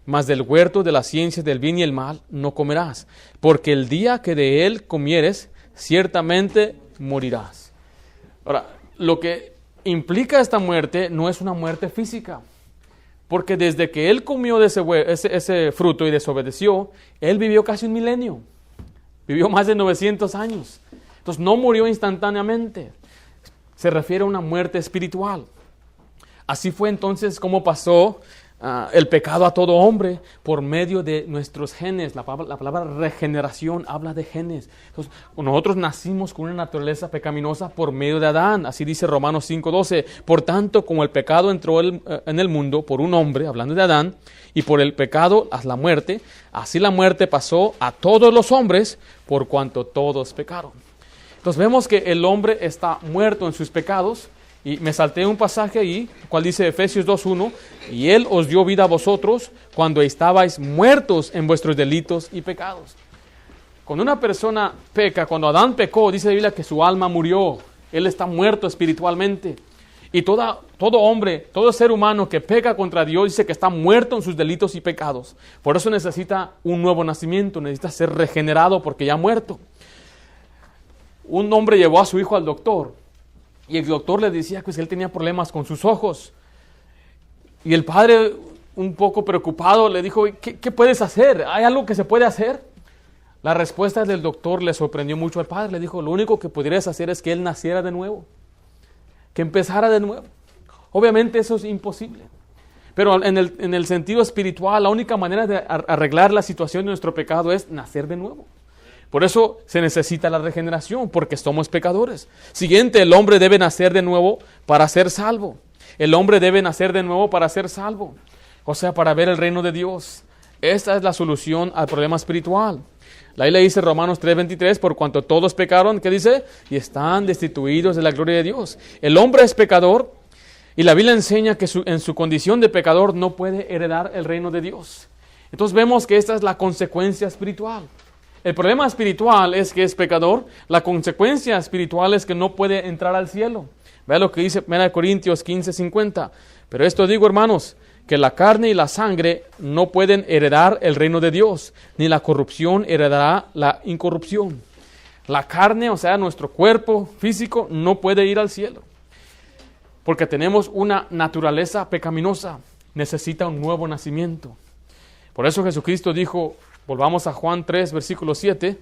Speaker 1: mas del huerto de la ciencia del bien y el mal no comerás, porque el día que de él comieres, ciertamente morirás. Ahora, lo que implica esta muerte no es una muerte física, porque desde que él comió de ese fruto y desobedeció, él vivió casi 1 milenio. Vivió más de 900 años. Entonces no murió instantáneamente. Se refiere a una muerte espiritual. Así fue entonces como pasó el pecado a todo hombre por medio de nuestros genes. La palabra regeneración habla de genes. Entonces, nosotros nacimos con una naturaleza pecaminosa por medio de Adán. Así dice Romanos 5:12. Por tanto, como el pecado entró en el mundo por un hombre, hablando de Adán, y por el pecado a la muerte, así la muerte pasó a todos los hombres por cuanto todos pecaron. Entonces vemos que el hombre está muerto en sus pecados. Y me salté un pasaje ahí, cual dice Efesios 2:1, y Él os dio vida a vosotros cuando estabais muertos en vuestros delitos y pecados. Cuando una persona peca, cuando Adán pecó, dice la Biblia que su alma murió. Él está muerto espiritualmente. Y todo hombre, todo ser humano que peca contra Dios dice que está muerto en sus delitos y pecados. Por eso necesita un nuevo nacimiento, necesita ser regenerado porque ya ha muerto. Un hombre llevó a su hijo al doctor. Y el doctor le decía que él tenía problemas con sus ojos. Y el padre, un poco preocupado, le dijo, ¿qué puedes hacer? ¿Hay algo que se puede hacer? La respuesta del doctor le sorprendió mucho al padre. Le dijo, lo único que podrías hacer es que él naciera de nuevo. Que empezara de nuevo. Obviamente eso es imposible. Pero en el sentido espiritual, la única manera de arreglar la situación de nuestro pecado es nacer de nuevo. Por eso se necesita la regeneración, porque somos pecadores. Siguiente, el hombre debe nacer de nuevo para ser salvo. El hombre debe nacer de nuevo para ser salvo. O sea, para ver el reino de Dios. Esta es la solución al problema espiritual. La Biblia dice Romanos 3:23, por cuanto todos pecaron, ¿qué dice? Y están destituidos de la gloria de Dios. El hombre es pecador y la Biblia enseña que en su condición de pecador no puede heredar el reino de Dios. Entonces vemos que esta es la consecuencia espiritual. El problema espiritual es que es pecador. La consecuencia espiritual es que no puede entrar al cielo. Vea lo que dice 1 Corintios 15:50. Pero esto digo, hermanos, que la carne y la sangre no pueden heredar el reino de Dios, ni la corrupción heredará la incorrupción. La carne, o sea, nuestro cuerpo físico, no puede ir al cielo. Porque tenemos una naturaleza pecaminosa. Necesita un nuevo nacimiento. Por eso Jesucristo dijo, volvamos a Juan 3, versículo 7.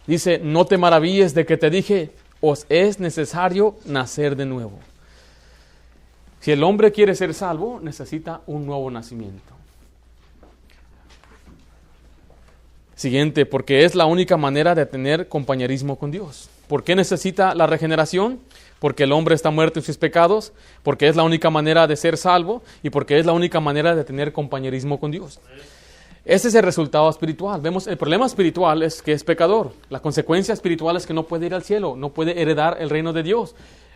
Speaker 1: Dice, no te maravilles de que te dije, os es necesario nacer de nuevo. Si el hombre quiere ser salvo, necesita un nuevo nacimiento. Siguiente, porque es la única manera de tener compañerismo con Dios. ¿Por qué necesita la regeneración? Porque el hombre está muerto en sus pecados, porque es la única manera de ser salvo y porque es la única manera de tener compañerismo con Dios. Ese es el resultado espiritual. Vemos, el problema espiritual es que es pecador. La consecuencia espiritual es que no puede ir al cielo, no puede heredar el reino de Dios.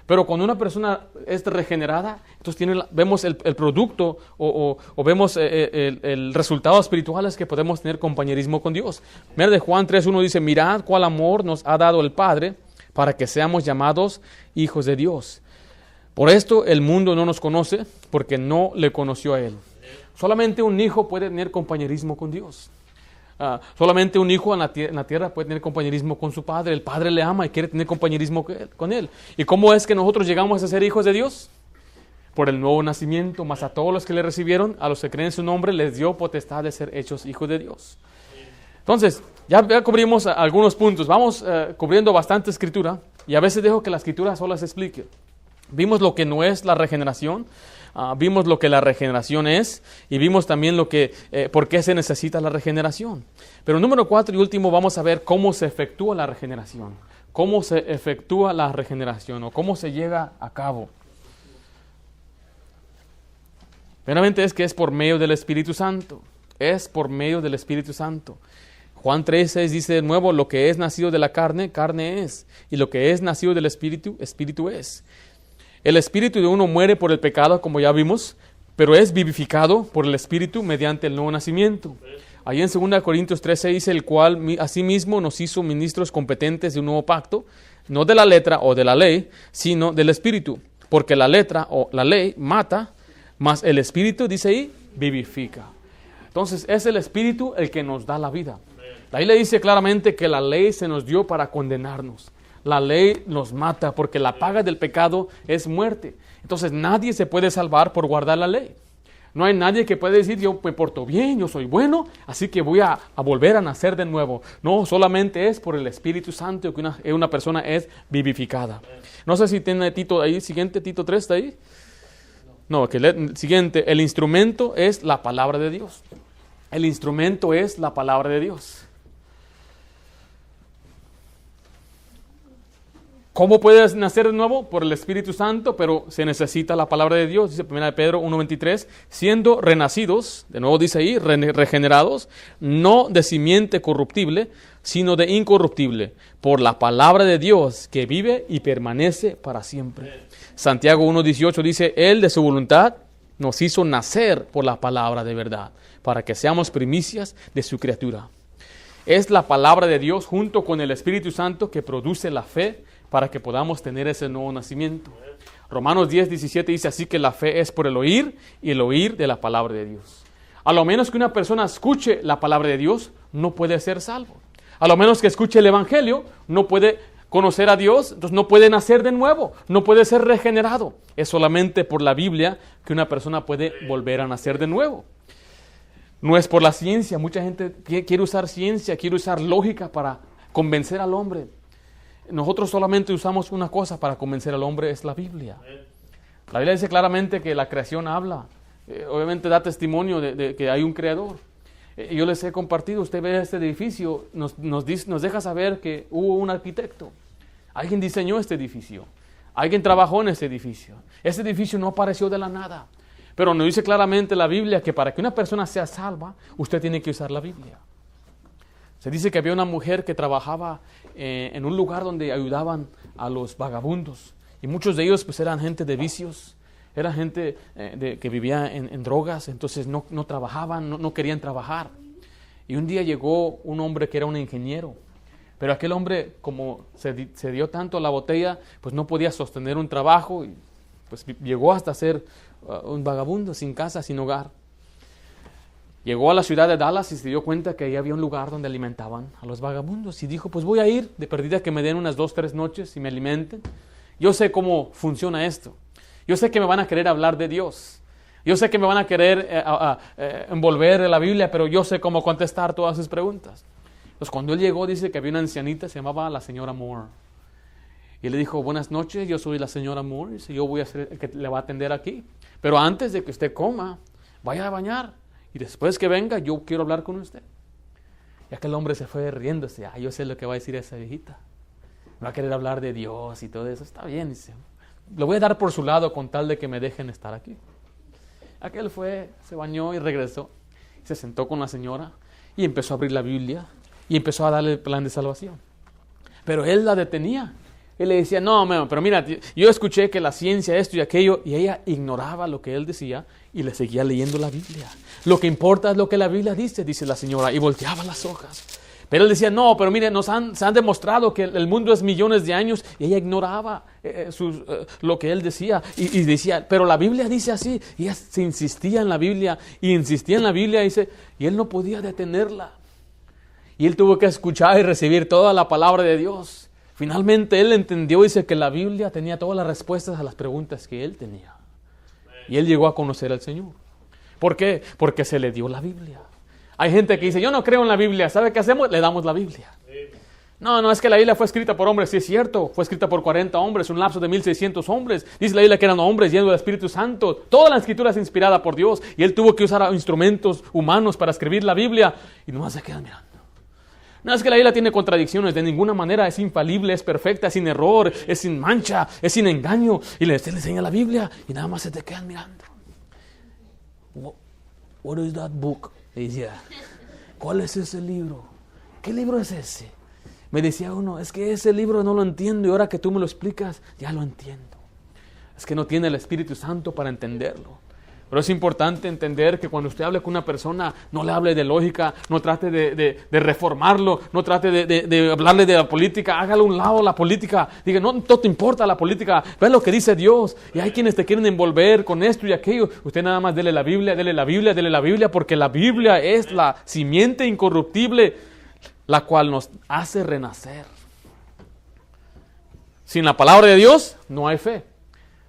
Speaker 1: Pero cuando una persona es regenerada, entonces vemos el producto o vemos el resultado espiritual es que podemos tener compañerismo con Dios. Mira, de Juan 3:1 dice, mirad cuál amor nos ha dado el Padre para que seamos llamados hijos de Dios. Por esto el mundo no nos conoce porque no le conoció a Él. Solamente un hijo puede tener compañerismo con Dios. Solamente un hijo en la tierra puede tener compañerismo con su padre. El padre le ama y quiere tener compañerismo con él. ¿Y cómo es que nosotros llegamos a ser hijos de Dios? Por el nuevo nacimiento, más a todos los que le recibieron, a los que creen en su nombre, les dio potestad de ser hechos hijos de Dios. Entonces, ya cubrimos algunos puntos. Vamos cubriendo bastante escritura y a veces dejo que la escritura sola se explique. Vimos lo que no es la regeneración. Vimos lo que la regeneración es y vimos también por qué se necesita la regeneración. Pero número 4 y último vamos a ver cómo se efectúa la regeneración. Cómo se efectúa la regeneración o cómo se lleva a cabo. Primeramente es que es por medio del Espíritu Santo. Es por medio del Espíritu Santo. Juan 3:6 dice de nuevo, lo que es nacido de la carne, carne es. Y lo que es nacido del Espíritu, Espíritu es. El espíritu de uno muere por el pecado, como ya vimos, pero es vivificado por el Espíritu mediante el nuevo nacimiento. Ahí en 2 Corintios 13 dice, el cual asimismo nos hizo ministros competentes de un nuevo pacto, no de la letra o de la ley, sino del Espíritu, porque la letra o la ley mata, mas el Espíritu, dice ahí, vivifica. Entonces es el Espíritu el que nos da la vida. La Biblia dice claramente que la ley se nos dio para condenarnos. La ley nos mata porque la paga del pecado es muerte. Entonces nadie se puede salvar por guardar la ley. No hay nadie que pueda decir, yo me porto bien, yo soy bueno, así que voy a volver a nacer de nuevo. No, solamente es por el Espíritu Santo que una persona es vivificada. No sé si tiene Tito ahí, siguiente, Tito 3 está ahí. No, siguiente, el instrumento es la palabra de Dios. El instrumento es la palabra de Dios. ¿Cómo puedes nacer de nuevo? Por el Espíritu Santo, pero se necesita la palabra de Dios. Dice 1 Pedro 1:23, siendo renacidos, de nuevo dice ahí, regenerados, no de simiente corruptible, sino de incorruptible, por la palabra de Dios que vive y permanece para siempre. Santiago 1:18 dice, Él de su voluntad nos hizo nacer por la palabra de verdad, para que seamos primicias de su criatura. Es la palabra de Dios junto con el Espíritu Santo que produce la fe para que podamos tener ese nuevo nacimiento. Romanos 10:17 dice, así que la fe es por el oír y el oír de la palabra de Dios. A lo menos que una persona escuche la palabra de Dios, no puede ser salvo. A lo menos que escuche el Evangelio, no puede conocer a Dios, entonces no puede nacer de nuevo, no puede ser regenerado. Es solamente por la Biblia que una persona puede volver a nacer de nuevo. No es por la ciencia. Mucha gente quiere usar ciencia, quiere usar lógica para convencer al hombre. Nosotros solamente usamos una cosa para convencer al hombre, es la Biblia. La Biblia dice claramente que la creación habla. Obviamente da testimonio de que hay un creador. Yo les he compartido, usted ve este edificio, nos deja saber que hubo un arquitecto. Alguien diseñó este edificio. Alguien trabajó en este edificio. Este edificio no apareció de la nada. Pero nos dice claramente la Biblia que para que una persona sea salva, usted tiene que usar la Biblia. Se dice que había una mujer que trabajaba en un lugar donde ayudaban a los vagabundos. Y muchos de ellos pues eran gente de vicios, era gente que vivía en drogas, entonces no trabajaban, no querían trabajar. Y un día llegó un hombre que era un ingeniero. Pero aquel hombre, como se dio tanto a la botella, pues no podía sostener un trabajo y pues llegó hasta ser un vagabundo, sin casa, sin hogar. Llegó a la ciudad de Dallas y se dio cuenta que ahí había un lugar donde alimentaban a los vagabundos. Y dijo, pues voy a ir, de perdida que me den unas 2-3 noches y me alimenten. Yo sé cómo funciona esto. Yo sé que me van a querer hablar de Dios. Yo sé que me van a querer envolver en la Biblia, pero yo sé cómo contestar todas sus preguntas. Entonces cuando él llegó, dice que había una ancianita, se llamaba la señora Moore. Y le dijo, buenas noches, yo soy la señora Moore. Dice, yo voy a ser el que le va a atender aquí. Pero antes de que usted coma, vaya a bañar. Y después que venga, yo quiero hablar con usted. Y aquel hombre se fue riéndose. Yo sé lo que va a decir esa viejita. Me va a querer hablar de Dios y todo eso. Está bien, dice. Lo voy a dar por su lado con tal de que me dejen estar aquí. Aquel fue, se bañó y regresó. Se sentó con la señora y empezó a abrir la Biblia y empezó a darle el plan de salvación. Pero él la detenía. Él le decía, no, pero mira, yo escuché que la ciencia, esto y aquello, y ella ignoraba lo que él decía y le seguía leyendo la Biblia. Lo que importa es lo que la Biblia dice, dice la señora, y volteaba las hojas. Pero él decía, no, pero mire, se han demostrado que el mundo es millones de años, y ella ignoraba lo que él decía, y decía, pero la Biblia dice así, y ella se insistía en la Biblia, y insistía en la Biblia, y él no podía detenerla. Y él tuvo que escuchar y recibir toda la palabra de Dios. Finalmente él entendió, dice, que la Biblia tenía todas las respuestas a las preguntas que él tenía. Y él llegó a conocer al Señor. ¿Por qué? Porque se le dio la Biblia. Hay gente que dice, yo no creo en la Biblia. ¿Sabe qué hacemos? Le damos la Biblia. No, es que la Biblia fue escrita por hombres. Sí, es cierto. Fue escrita por 40 hombres, un lapso de 1600 hombres. Dice la Biblia que eran hombres llenos del Espíritu Santo. Toda la Escritura es inspirada por Dios. Y él tuvo que usar instrumentos humanos para escribir la Biblia. Y nomás se quedan mirando. No, es que la Biblia tiene contradicciones, de ninguna manera, es infalible, es perfecta, es sin error, es sin mancha, es sin engaño. Y le enseña la Biblia y nada más se te quedan mirando. What is that book? Le decía, ¿cuál es ese libro? ¿Qué libro es ese? Me decía uno, es que ese libro no lo entiendo y ahora que tú me lo explicas, ya lo entiendo. Es que no tiene el Espíritu Santo para entenderlo. Pero es importante entender que cuando usted hable con una persona, no le hable de lógica, no trate de reformarlo, no trate de hablarle de la política, hágale a un lado la política, diga, no te importa la política, ve lo que dice Dios. Y hay quienes te quieren envolver con esto y aquello. Usted nada más dele la Biblia, dele la Biblia, dele la Biblia, porque la Biblia es la simiente incorruptible, la cual nos hace renacer. Sin la palabra de Dios no hay fe.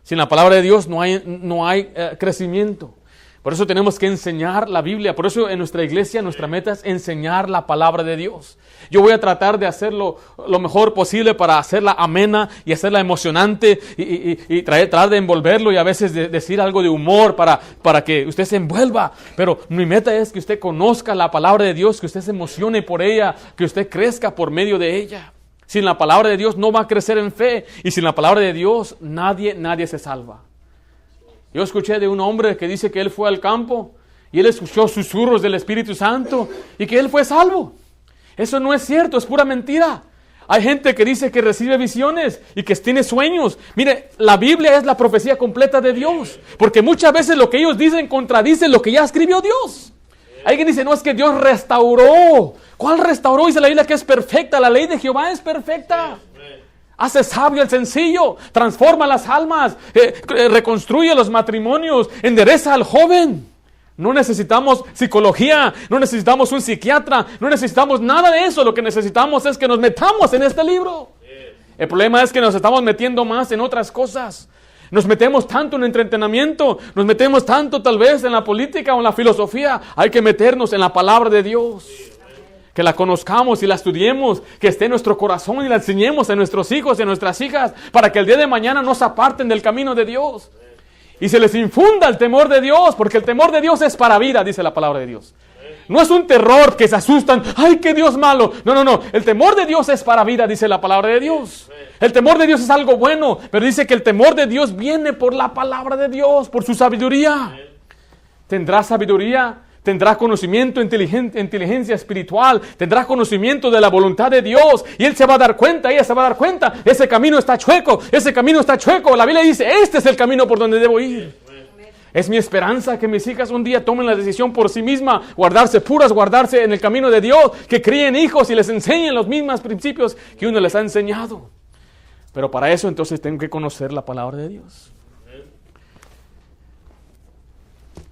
Speaker 1: Sin la palabra de Dios no hay crecimiento. Por eso tenemos que enseñar la Biblia. Por eso en nuestra iglesia nuestra meta es enseñar la palabra de Dios. Yo voy a tratar de hacerlo lo mejor posible para hacerla amena y hacerla emocionante y tratar de envolverlo y a veces decir algo de humor para que usted se envuelva. Pero mi meta es que usted conozca la palabra de Dios, que usted se emocione por ella, que usted crezca por medio de ella. Sin la palabra de Dios no va a crecer en fe. Y sin la palabra de Dios nadie se salva. Yo escuché de un hombre que dice que él fue al campo y él escuchó susurros del Espíritu Santo y que él fue salvo. Eso no es cierto, es pura mentira. Hay gente que dice que recibe visiones y que tiene sueños. Mire, la Biblia es la profecía completa de Dios. Porque muchas veces lo que ellos dicen contradice lo que ya escribió Dios. Alguien dice, no, es que Dios restauró. ¿Cuál restauró? Dice la Biblia que es perfecta. La ley de Jehová es perfecta. Hace sabio al sencillo, transforma las almas, reconstruye los matrimonios, endereza al joven. No necesitamos psicología, no necesitamos un psiquiatra, no necesitamos nada de eso. Lo que necesitamos es que nos metamos en este libro. El problema es que nos estamos metiendo más en otras cosas. Nos metemos tanto en entretenimiento, nos metemos tanto tal vez en la política o en la filosofía. Hay que meternos en la palabra de Dios. Que la conozcamos y la estudiemos, que esté en nuestro corazón y la enseñemos a nuestros hijos y a nuestras hijas para que el día de mañana no se aparten del camino de Dios. Y se les infunda el temor de Dios, porque el temor de Dios es para vida, dice la palabra de Dios. No es un terror que se asustan, ¡ay, qué Dios malo! No. El temor de Dios es para vida, dice la palabra de Dios. El temor de Dios es algo bueno, pero dice que el temor de Dios viene por la palabra de Dios, por su sabiduría. Tendrá sabiduría, tendrá conocimiento, inteligencia espiritual, tendrá conocimiento de la voluntad de Dios. Y él se va a dar cuenta, ella se va a dar cuenta, ese camino está chueco. La Biblia dice, este es el camino por donde debo ir. Es mi esperanza que mis hijas un día tomen la decisión por sí mismas, guardarse puras, guardarse en el camino de Dios, que críen hijos y les enseñen los mismos principios que uno les ha enseñado. Pero para eso entonces tengo que conocer la palabra de Dios.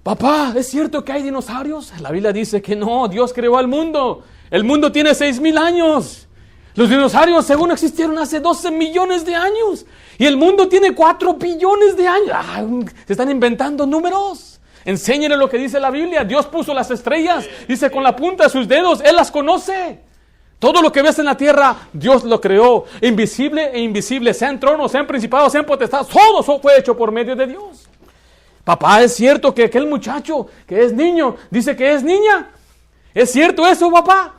Speaker 1: Papá, ¿es cierto que hay dinosaurios? La Biblia dice que no, Dios creó al mundo. El mundo tiene 6,000 años. Los dinosaurios según existieron hace 12 millones de años. Y el mundo tiene 4 billones de años. Se están inventando números. Enséñenle lo que dice la Biblia. Dios puso las estrellas. Dice con la punta de sus dedos. Él las conoce. Todo lo que ves en la tierra, Dios lo creó. Invisible e invisible. Sean tronos, sean principados, sean potestades. Todo fue hecho por medio de Dios. Papá, ¿es cierto que aquel muchacho que es niño dice que es niña? ¿Es cierto eso, papá?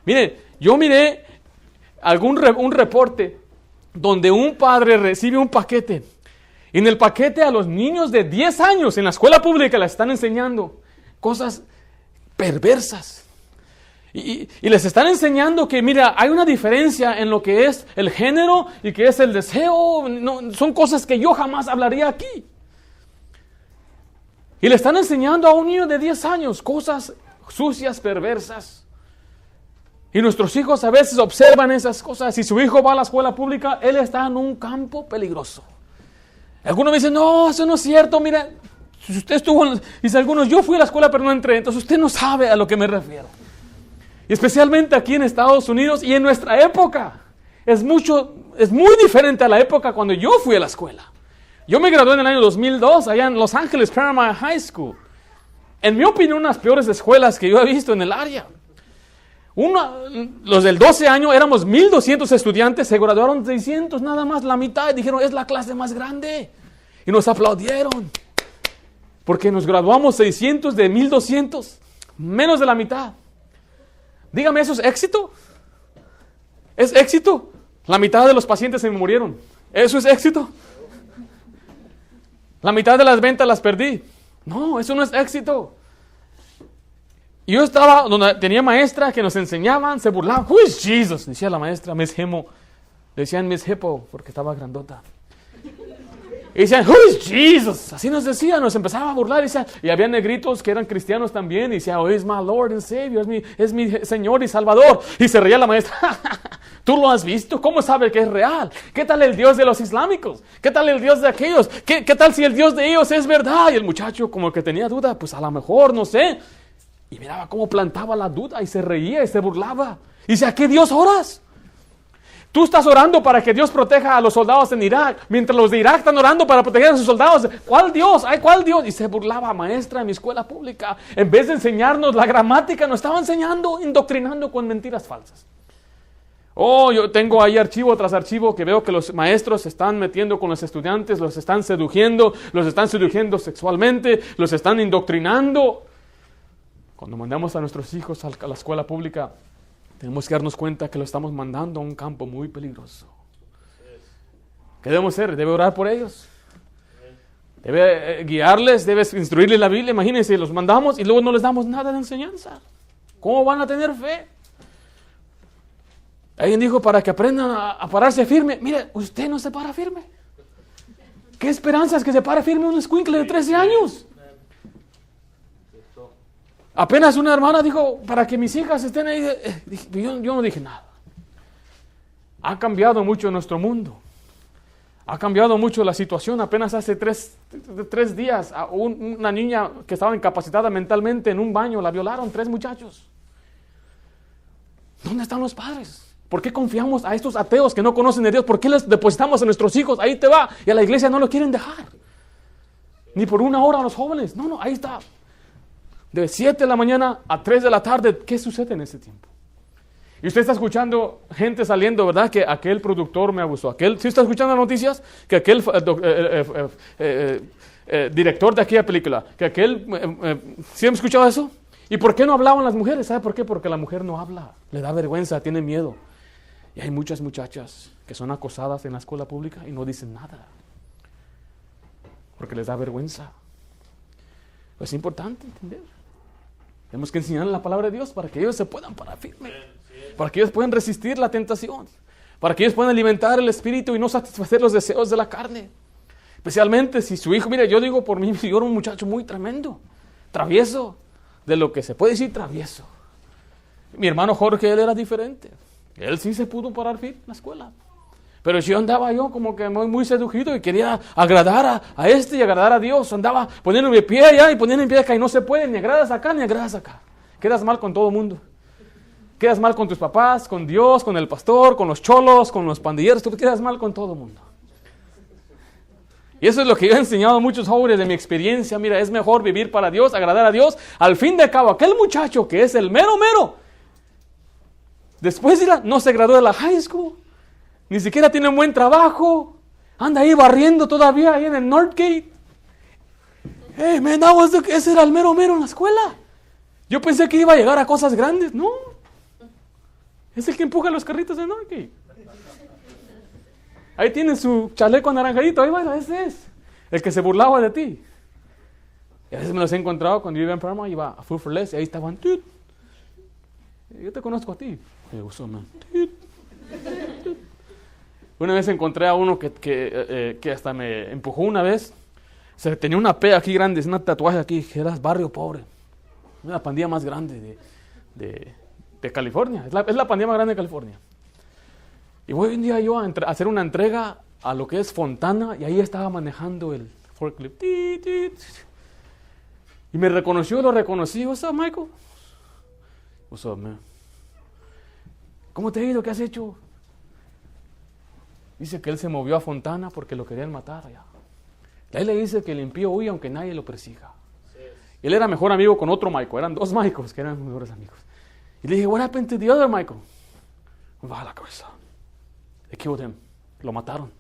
Speaker 1: Mire, yo miré un reporte donde un padre recibe un paquete. Y en el paquete a los niños de 10 años en la escuela pública les están enseñando cosas perversas. Y les están enseñando que, mira, hay una diferencia en lo que es el género y que es el deseo. No, son cosas que yo jamás hablaría aquí. Y le están enseñando a un niño de 10 años cosas sucias, perversas. Y nuestros hijos a veces observan esas cosas. Si su hijo va a la escuela pública, él está en un campo peligroso. Algunos me dicen, no, eso no es cierto, mira, si usted estuvo, dice algunos, yo fui a la escuela pero no entré, entonces usted no sabe a lo que me refiero. Y especialmente aquí en Estados Unidos y en nuestra época, es muy diferente a la época cuando yo fui a la escuela. Yo me gradué en el año 2002 allá en Los Ángeles, Paramount High School. En mi opinión, una de las peores escuelas que yo he visto en el área. Los del 12 años éramos 1,200 estudiantes, se graduaron 600 nada más, la mitad, y dijeron, es la clase más grande. Y nos aplaudieron, porque nos graduamos 600 de 1,200, menos de la mitad. Dígame, ¿eso es éxito? ¿Es éxito? La mitad de los pacientes se me murieron. ¿Eso es éxito? La mitad de las ventas las perdí. No, eso no es éxito. Y yo estaba donde tenía maestras que nos enseñaban, se burlaban. Who is Jesus? Decía la maestra, Miss Himo. Decían Miss Hippo porque estaba grandota. Y decían, who is Jesus? Así nos decían, nos empezaba a burlar. Y había negritos que eran cristianos también. Y decían, oh, es my Lord and Savior, es mi Señor y Salvador. Y se reía la maestra. ¿Tú lo has visto? ¿Cómo sabe que es real? ¿Qué tal el Dios de los islámicos? ¿Qué tal el Dios de aquellos? ¿Qué tal si el Dios de ellos es verdad? Y el muchacho como que tenía duda, pues a lo mejor, no sé. Y miraba cómo plantaba la duda y se reía y se burlaba. Y dice, ¿a qué Dios oras? Tú estás orando para que Dios proteja a los soldados en Irak, mientras los de Irak están orando para proteger a sus soldados. ¿Cuál Dios? ¡Ay, cuál Dios! Y se burlaba, maestra en mi escuela pública. En vez de enseñarnos la gramática, nos estaba enseñando, indoctrinando con mentiras falsas. Oh, yo tengo ahí archivo tras archivo que veo que los maestros se están metiendo con los estudiantes, los están seduciendo sexualmente, los están indoctrinando. Cuando mandamos a nuestros hijos a la escuela pública, tenemos que darnos cuenta que lo estamos mandando a un campo muy peligroso. ¿Qué debemos hacer? Debe orar por ellos. Debe guiarles, debe instruirles la Biblia. Imagínense, los mandamos y luego no les damos nada de enseñanza. ¿Cómo van a tener fe? Alguien dijo, para que aprendan a pararse firme. Mire, usted no se para firme. ¿Qué esperanza es que se pare firme un escuincle de 13 años? Apenas una hermana dijo, para que mis hijas estén ahí. Yo no dije nada. Ha cambiado mucho nuestro mundo. Ha cambiado mucho la situación. Apenas hace tres días, a una niña que estaba incapacitada mentalmente en un baño, la violaron 3 muchachos. ¿Dónde están los padres? ¿Por qué confiamos a estos ateos que no conocen de Dios? ¿Por qué les depositamos a nuestros hijos? Ahí te va. Y a la iglesia no lo quieren dejar. Ni por 1 hora a los jóvenes. No, ahí está. De 7 de la mañana a 3 de la tarde. ¿Qué sucede en ese tiempo? Y usted está escuchando gente saliendo, ¿verdad? Que aquel productor me abusó. ¿Sí está escuchando las noticias? Que aquel director de aquella película. Que aquel... ¿Sí han escuchado eso? ¿Y por qué no hablaban las mujeres? ¿Sabe por qué? Porque la mujer no habla. Le da vergüenza, tiene miedo. Y hay muchas muchachas que son acosadas en la escuela pública y no dicen nada. Porque les da vergüenza. Es importante entender. Tenemos que enseñarles la palabra de Dios para que ellos se puedan parar firme. Para que ellos puedan resistir la tentación. Para que ellos puedan alimentar el espíritu y no satisfacer los deseos de la carne. Especialmente si su hijo, mire, yo digo por mí, yo era un muchacho muy tremendo. Travieso. De lo que se puede decir travieso. Mi hermano Jorge, él era diferente. Él sí se pudo parar firme en la escuela. Pero yo andaba como que muy seducido y quería agradar a este y agradar a Dios. Andaba poniéndome pie allá y poniéndome pie acá y no se puede, ni agradas acá ni agradas acá. Quedas mal con todo el mundo. Quedas mal con tus papás, con Dios, con el pastor, con los cholos, con los pandilleros. Tú quedas mal con todo el mundo. Y eso es lo que yo he enseñado a muchos jóvenes de mi experiencia. Mira, es mejor vivir para Dios, agradar a Dios. Al fin de cabo, aquel muchacho que es el mero, después no se graduó de la high school, ni siquiera tiene un buen trabajo, anda ahí barriendo todavía ahí en el Northgate. Hey, man, ese era el mero en la escuela. Yo pensé que iba a llegar a cosas grandes. No, es el que empuja los carritos de Northgate. Ahí tiene su chaleco anaranjadito, ahí va, ese es el que se burlaba de ti. Y a veces me los he encontrado cuando yo iba en Paramount, iba a Food for Less, y ahí estaban. Yo te conozco a ti. Me gustó, man. Una vez encontré a uno que hasta me empujó una vez. Tenía una P aquí grande, una tatuaje aquí, que era barrio pobre. Una pandilla más grande de California. Es la pandilla más grande de California. Y voy un día yo a hacer una entrega a lo que es Fontana, y ahí estaba manejando el forklift. Y me reconoció, lo reconocí. What's up, Michael? What's up, man? ¿Cómo te ha ido? ¿Qué has hecho? Dice que él se movió a Fontana porque lo querían matar allá. Y ahí le dice que el impío huye aunque nadie lo persiga. Él era mejor amigo con otro Michael. Eran dos Michaels que eran mejores amigos. Y le dije, what happened to the other Michael? Me baja la cabeza. They killed him. Lo mataron.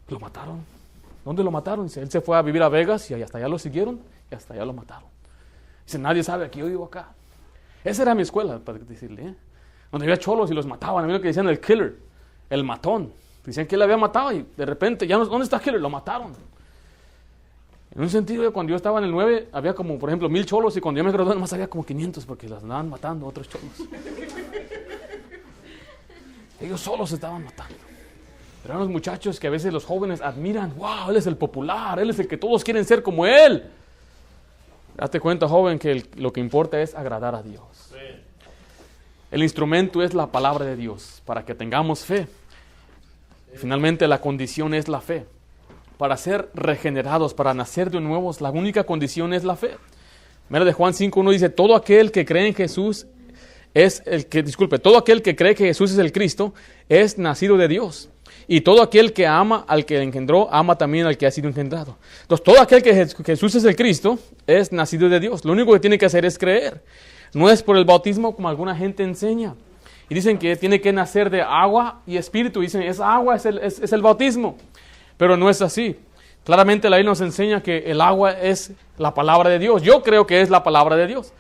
Speaker 1: Lo mataron. ¿Dónde lo mataron? Dice, él se fue a vivir a Vegas y hasta allá lo siguieron y hasta allá lo mataron. Dice, nadie sabe que yo vivo acá. Esa era mi escuela, para decirle. Donde había cholos y los mataban. A mí lo que decían el killer, el matón. Decían que él había matado y de repente, ya no, ¿dónde está el killer? Lo mataron. En un sentido, cuando yo estaba en el 9, había como, por ejemplo, 1000 cholos, y cuando yo me gradué, nomás había como 500 porque las andaban matando otros cholos. Ellos solos estaban matando. Pero eran los muchachos que a veces los jóvenes admiran. ¡Wow! Él es el popular, él es el que todos quieren ser como él. Date cuenta, joven, que lo que importa es agradar a Dios. El instrumento es la palabra de Dios para que tengamos fe. Finalmente, la condición es la fe. Para ser regenerados, para nacer de nuevo, la única condición es la fe. Mira, de Juan 5:1 dice, todo aquel que cree en Jesús todo aquel que cree que Jesús es el Cristo es nacido de Dios. Y todo aquel que ama al que le engendró, ama también al que ha sido engendrado. Entonces, todo aquel que Jesús es el Cristo es nacido de Dios. Lo único que tiene que hacer es creer. No es por el bautismo como alguna gente enseña. Y dicen que tiene que nacer de agua y espíritu. Dicen, esa agua es el bautismo. Pero no es así. Claramente la Biblia nos enseña que el agua es la palabra de Dios. Yo creo que es la palabra de Dios.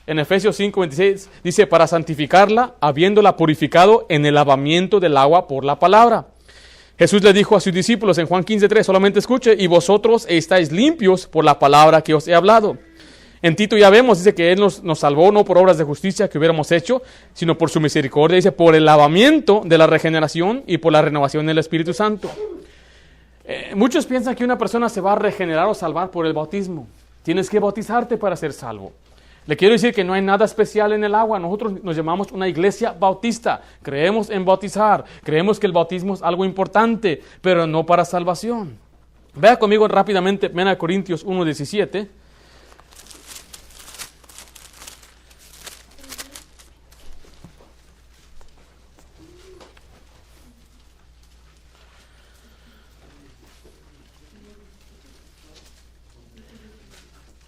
Speaker 1: En Efesios 5:26 dice, para santificarla, habiéndola purificado en el lavamiento del agua por la palabra. Jesús le dijo a sus discípulos en Juan 15:3, solamente escuche, y vosotros estáis limpios por la palabra que os he hablado. En Tito ya vemos, dice que Él nos salvó no por obras de justicia que hubiéramos hecho, sino por su misericordia, dice, por el lavamiento de la regeneración y por la renovación del Espíritu Santo. Muchos piensan que una persona se va a regenerar o salvar por el bautismo. Tienes que bautizarte para ser salvo. Le quiero decir que no hay nada especial en el agua. Nosotros nos llamamos una iglesia bautista. Creemos en bautizar. Creemos que el bautismo es algo importante, pero no para salvación. Vea conmigo rápidamente 1 Corintios 1:17.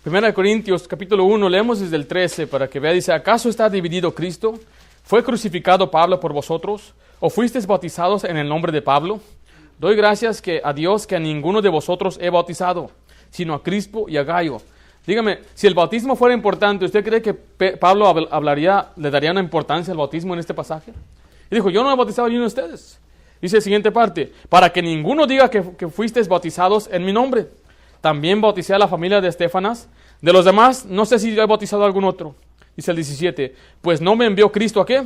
Speaker 1: Primera de Corintios, capítulo 1, leemos desde el 13 para que vea, dice, ¿acaso está dividido Cristo? ¿Fue crucificado Pablo por vosotros? ¿O fuisteis bautizados en el nombre de Pablo? Doy gracias a Dios que a ninguno de vosotros he bautizado, sino a Crispo y a Gayo. Dígame, si el bautismo fuera importante, ¿usted cree que Pablo le daría una importancia al bautismo en este pasaje? Y dijo, yo no he bautizado a ninguno de ustedes. Dice la siguiente parte, para que ninguno diga que fuisteis bautizados en mi nombre. También bauticé a la familia de Estefanas. De los demás, no sé si he bautizado a algún otro. Dice el 17, pues no me envió Cristo ¿a qué?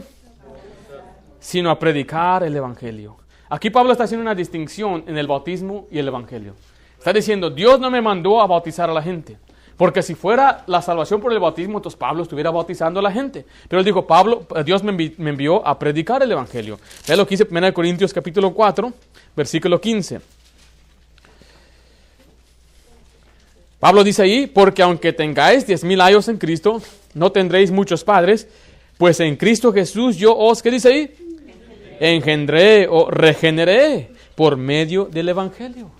Speaker 1: Sino a predicar el Evangelio. Aquí Pablo está haciendo una distinción en el bautismo y el Evangelio. Está diciendo, Dios no me mandó a bautizar a la gente. Porque si fuera la salvación por el bautismo, entonces Pablo estuviera bautizando a la gente. Pero él dijo, Dios me envió a predicar el Evangelio. Vea lo que dice 1 Corintios capítulo 4, versículo 15. Pablo dice ahí, porque aunque tengáis 10,000 años en Cristo, no tendréis muchos padres, pues en Cristo Jesús yo os, ¿qué dice ahí? Engendré o regeneré por medio del Evangelio.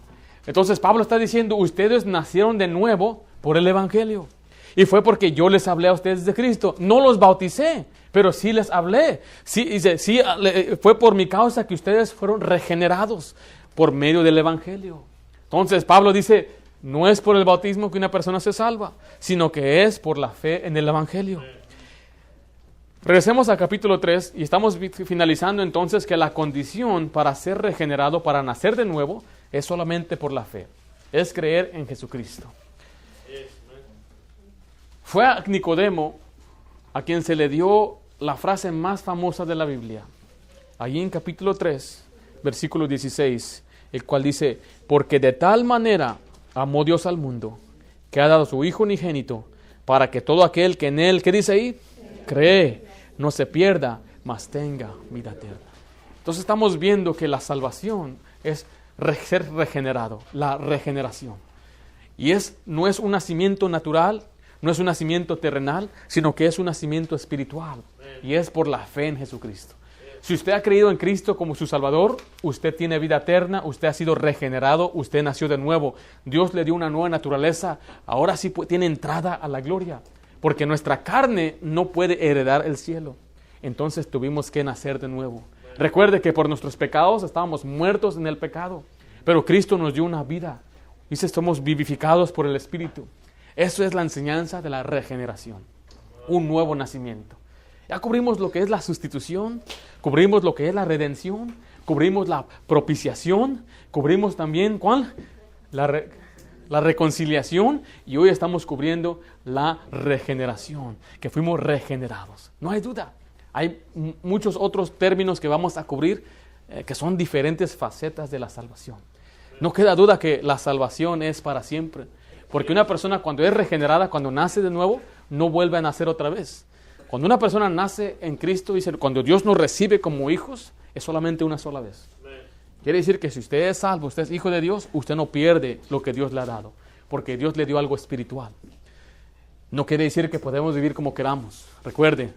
Speaker 1: Entonces Pablo está diciendo, ustedes nacieron de nuevo por el Evangelio. Y fue porque yo les hablé a ustedes de Cristo. No los bauticé, pero sí les hablé. Fue por mi causa que ustedes fueron regenerados por medio del Evangelio. Entonces Pablo dice, no es por el bautismo que una persona se salva, sino que es por la fe en el Evangelio. Regresemos al capítulo 3 y estamos finalizando entonces que la condición para ser regenerado, para nacer de nuevo, es solamente por la fe. Es creer en Jesucristo. Fue a Nicodemo a quien se le dio la frase más famosa de la Biblia. Allí en capítulo 3, versículo 16, el cual dice, porque de tal manera amó Dios al mundo, que ha dado a su Hijo unigénito, para que todo aquel que en Él, ¿qué dice ahí? Cree, no se pierda, mas tenga vida eterna. Entonces estamos viendo que la salvación es ser regenerado, la regeneración. Y no es un nacimiento natural, no es un nacimiento terrenal, sino que es un nacimiento espiritual. Y es por la fe en Jesucristo. Si usted ha creído en Cristo como su Salvador, usted tiene vida eterna, usted ha sido regenerado, usted nació de nuevo. Dios le dio una nueva naturaleza, ahora sí tiene entrada a la gloria. Porque nuestra carne no puede heredar el cielo. Entonces tuvimos que nacer de nuevo. Recuerde que por nuestros pecados estábamos muertos en el pecado, pero Cristo nos dio una vida. Dice, somos vivificados por el Espíritu. Eso es la enseñanza de la regeneración, un nuevo nacimiento. Ya cubrimos lo que es la sustitución, cubrimos lo que es la redención, cubrimos la propiciación, cubrimos también, ¿cuál? La reconciliación, y hoy estamos cubriendo la regeneración, que fuimos regenerados. No hay duda. Hay muchos otros términos que vamos a cubrir que son diferentes facetas de la salvación. No queda duda que la salvación es para siempre. Porque una persona cuando es regenerada, cuando nace de nuevo, no vuelve a nacer otra vez. Cuando una persona nace en Cristo, dice, cuando Dios nos recibe como hijos, es solamente una sola vez. Quiere decir que si usted es salvo, usted es hijo de Dios, usted no pierde lo que Dios le ha dado. Porque Dios le dio algo espiritual. No quiere decir que podemos vivir como queramos. Recuerde,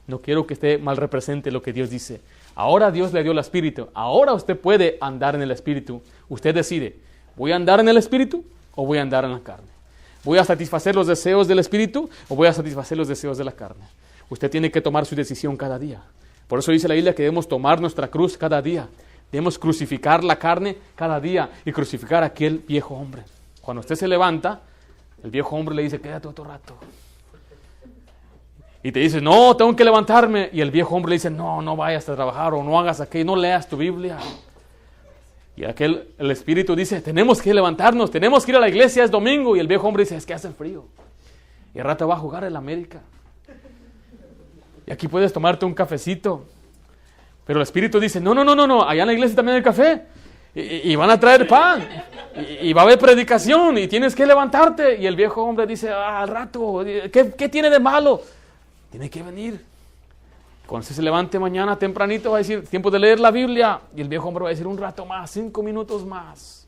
Speaker 1: no quiero que usted mal represente lo que Dios dice. Ahora Dios le dio el Espíritu. Ahora usted puede andar en el Espíritu. Usted decide, ¿voy a andar en el Espíritu o voy a andar en la carne? ¿Voy a satisfacer los deseos del Espíritu o voy a satisfacer los deseos de la carne? Usted tiene que tomar su decisión cada día. Por eso dice la Biblia que debemos tomar nuestra cruz cada día. Debemos crucificar la carne cada día y crucificar a aquel viejo hombre. Cuando usted se levanta, el viejo hombre le dice, quédate otro rato. Y te dice, no, tengo que levantarme. Y el viejo hombre le dice, no vayas a trabajar o no hagas aquello, no leas tu Biblia. Y el Espíritu dice, tenemos que levantarnos, tenemos que ir a la iglesia, es domingo. Y el viejo hombre dice, es que hace frío. Y al rato va a jugar en la América. Y aquí puedes tomarte un cafecito. Pero el Espíritu dice, no, allá en la iglesia también hay café. Y van a traer pan. Y va a haber predicación y tienes que levantarte. Y el viejo hombre dice, al rato, ¿qué tiene de malo? Tiene que venir. Cuando usted se levante mañana tempranito va a decir, tiempo de leer la Biblia. Y el viejo hombre va a decir, un rato más, 5 minutos más.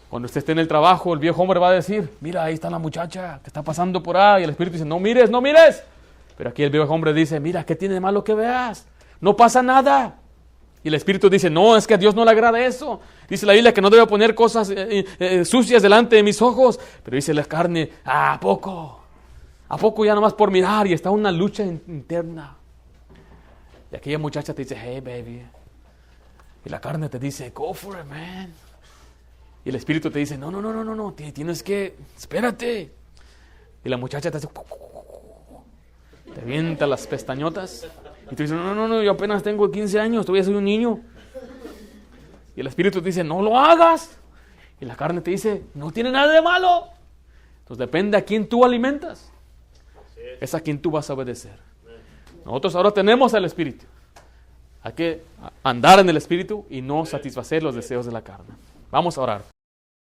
Speaker 1: Cuando usted esté en el trabajo, el viejo hombre va a decir, mira, ahí está la muchacha que está pasando por ahí. Y el Espíritu dice, no mires. Pero aquí el viejo hombre dice, mira, ¿qué tiene de malo que veas? No pasa nada. Y el Espíritu dice, no, es que a Dios no le agrada eso. Dice la Biblia que no debe poner cosas sucias delante de mis ojos. Pero dice la carne, ¿a poco? ¿A poco ya nomás por mirar? Y está una lucha interna. Y aquella muchacha te dice, hey, baby. Y la carne te dice, go for it, man. Y el Espíritu te dice, no, tienes que, espérate. Y la muchacha te hace, te avienta las pestañotas. Y tú dices, no, yo apenas tengo 15 años, todavía soy un niño. Y el Espíritu te dice, no lo hagas. Y la carne te dice, no tiene nada de malo. Entonces depende a quién tú alimentas. Es a quien tú vas a obedecer. Nosotros ahora tenemos al Espíritu. Hay que andar en el Espíritu y no satisfacer los deseos de la carne. Vamos a orar.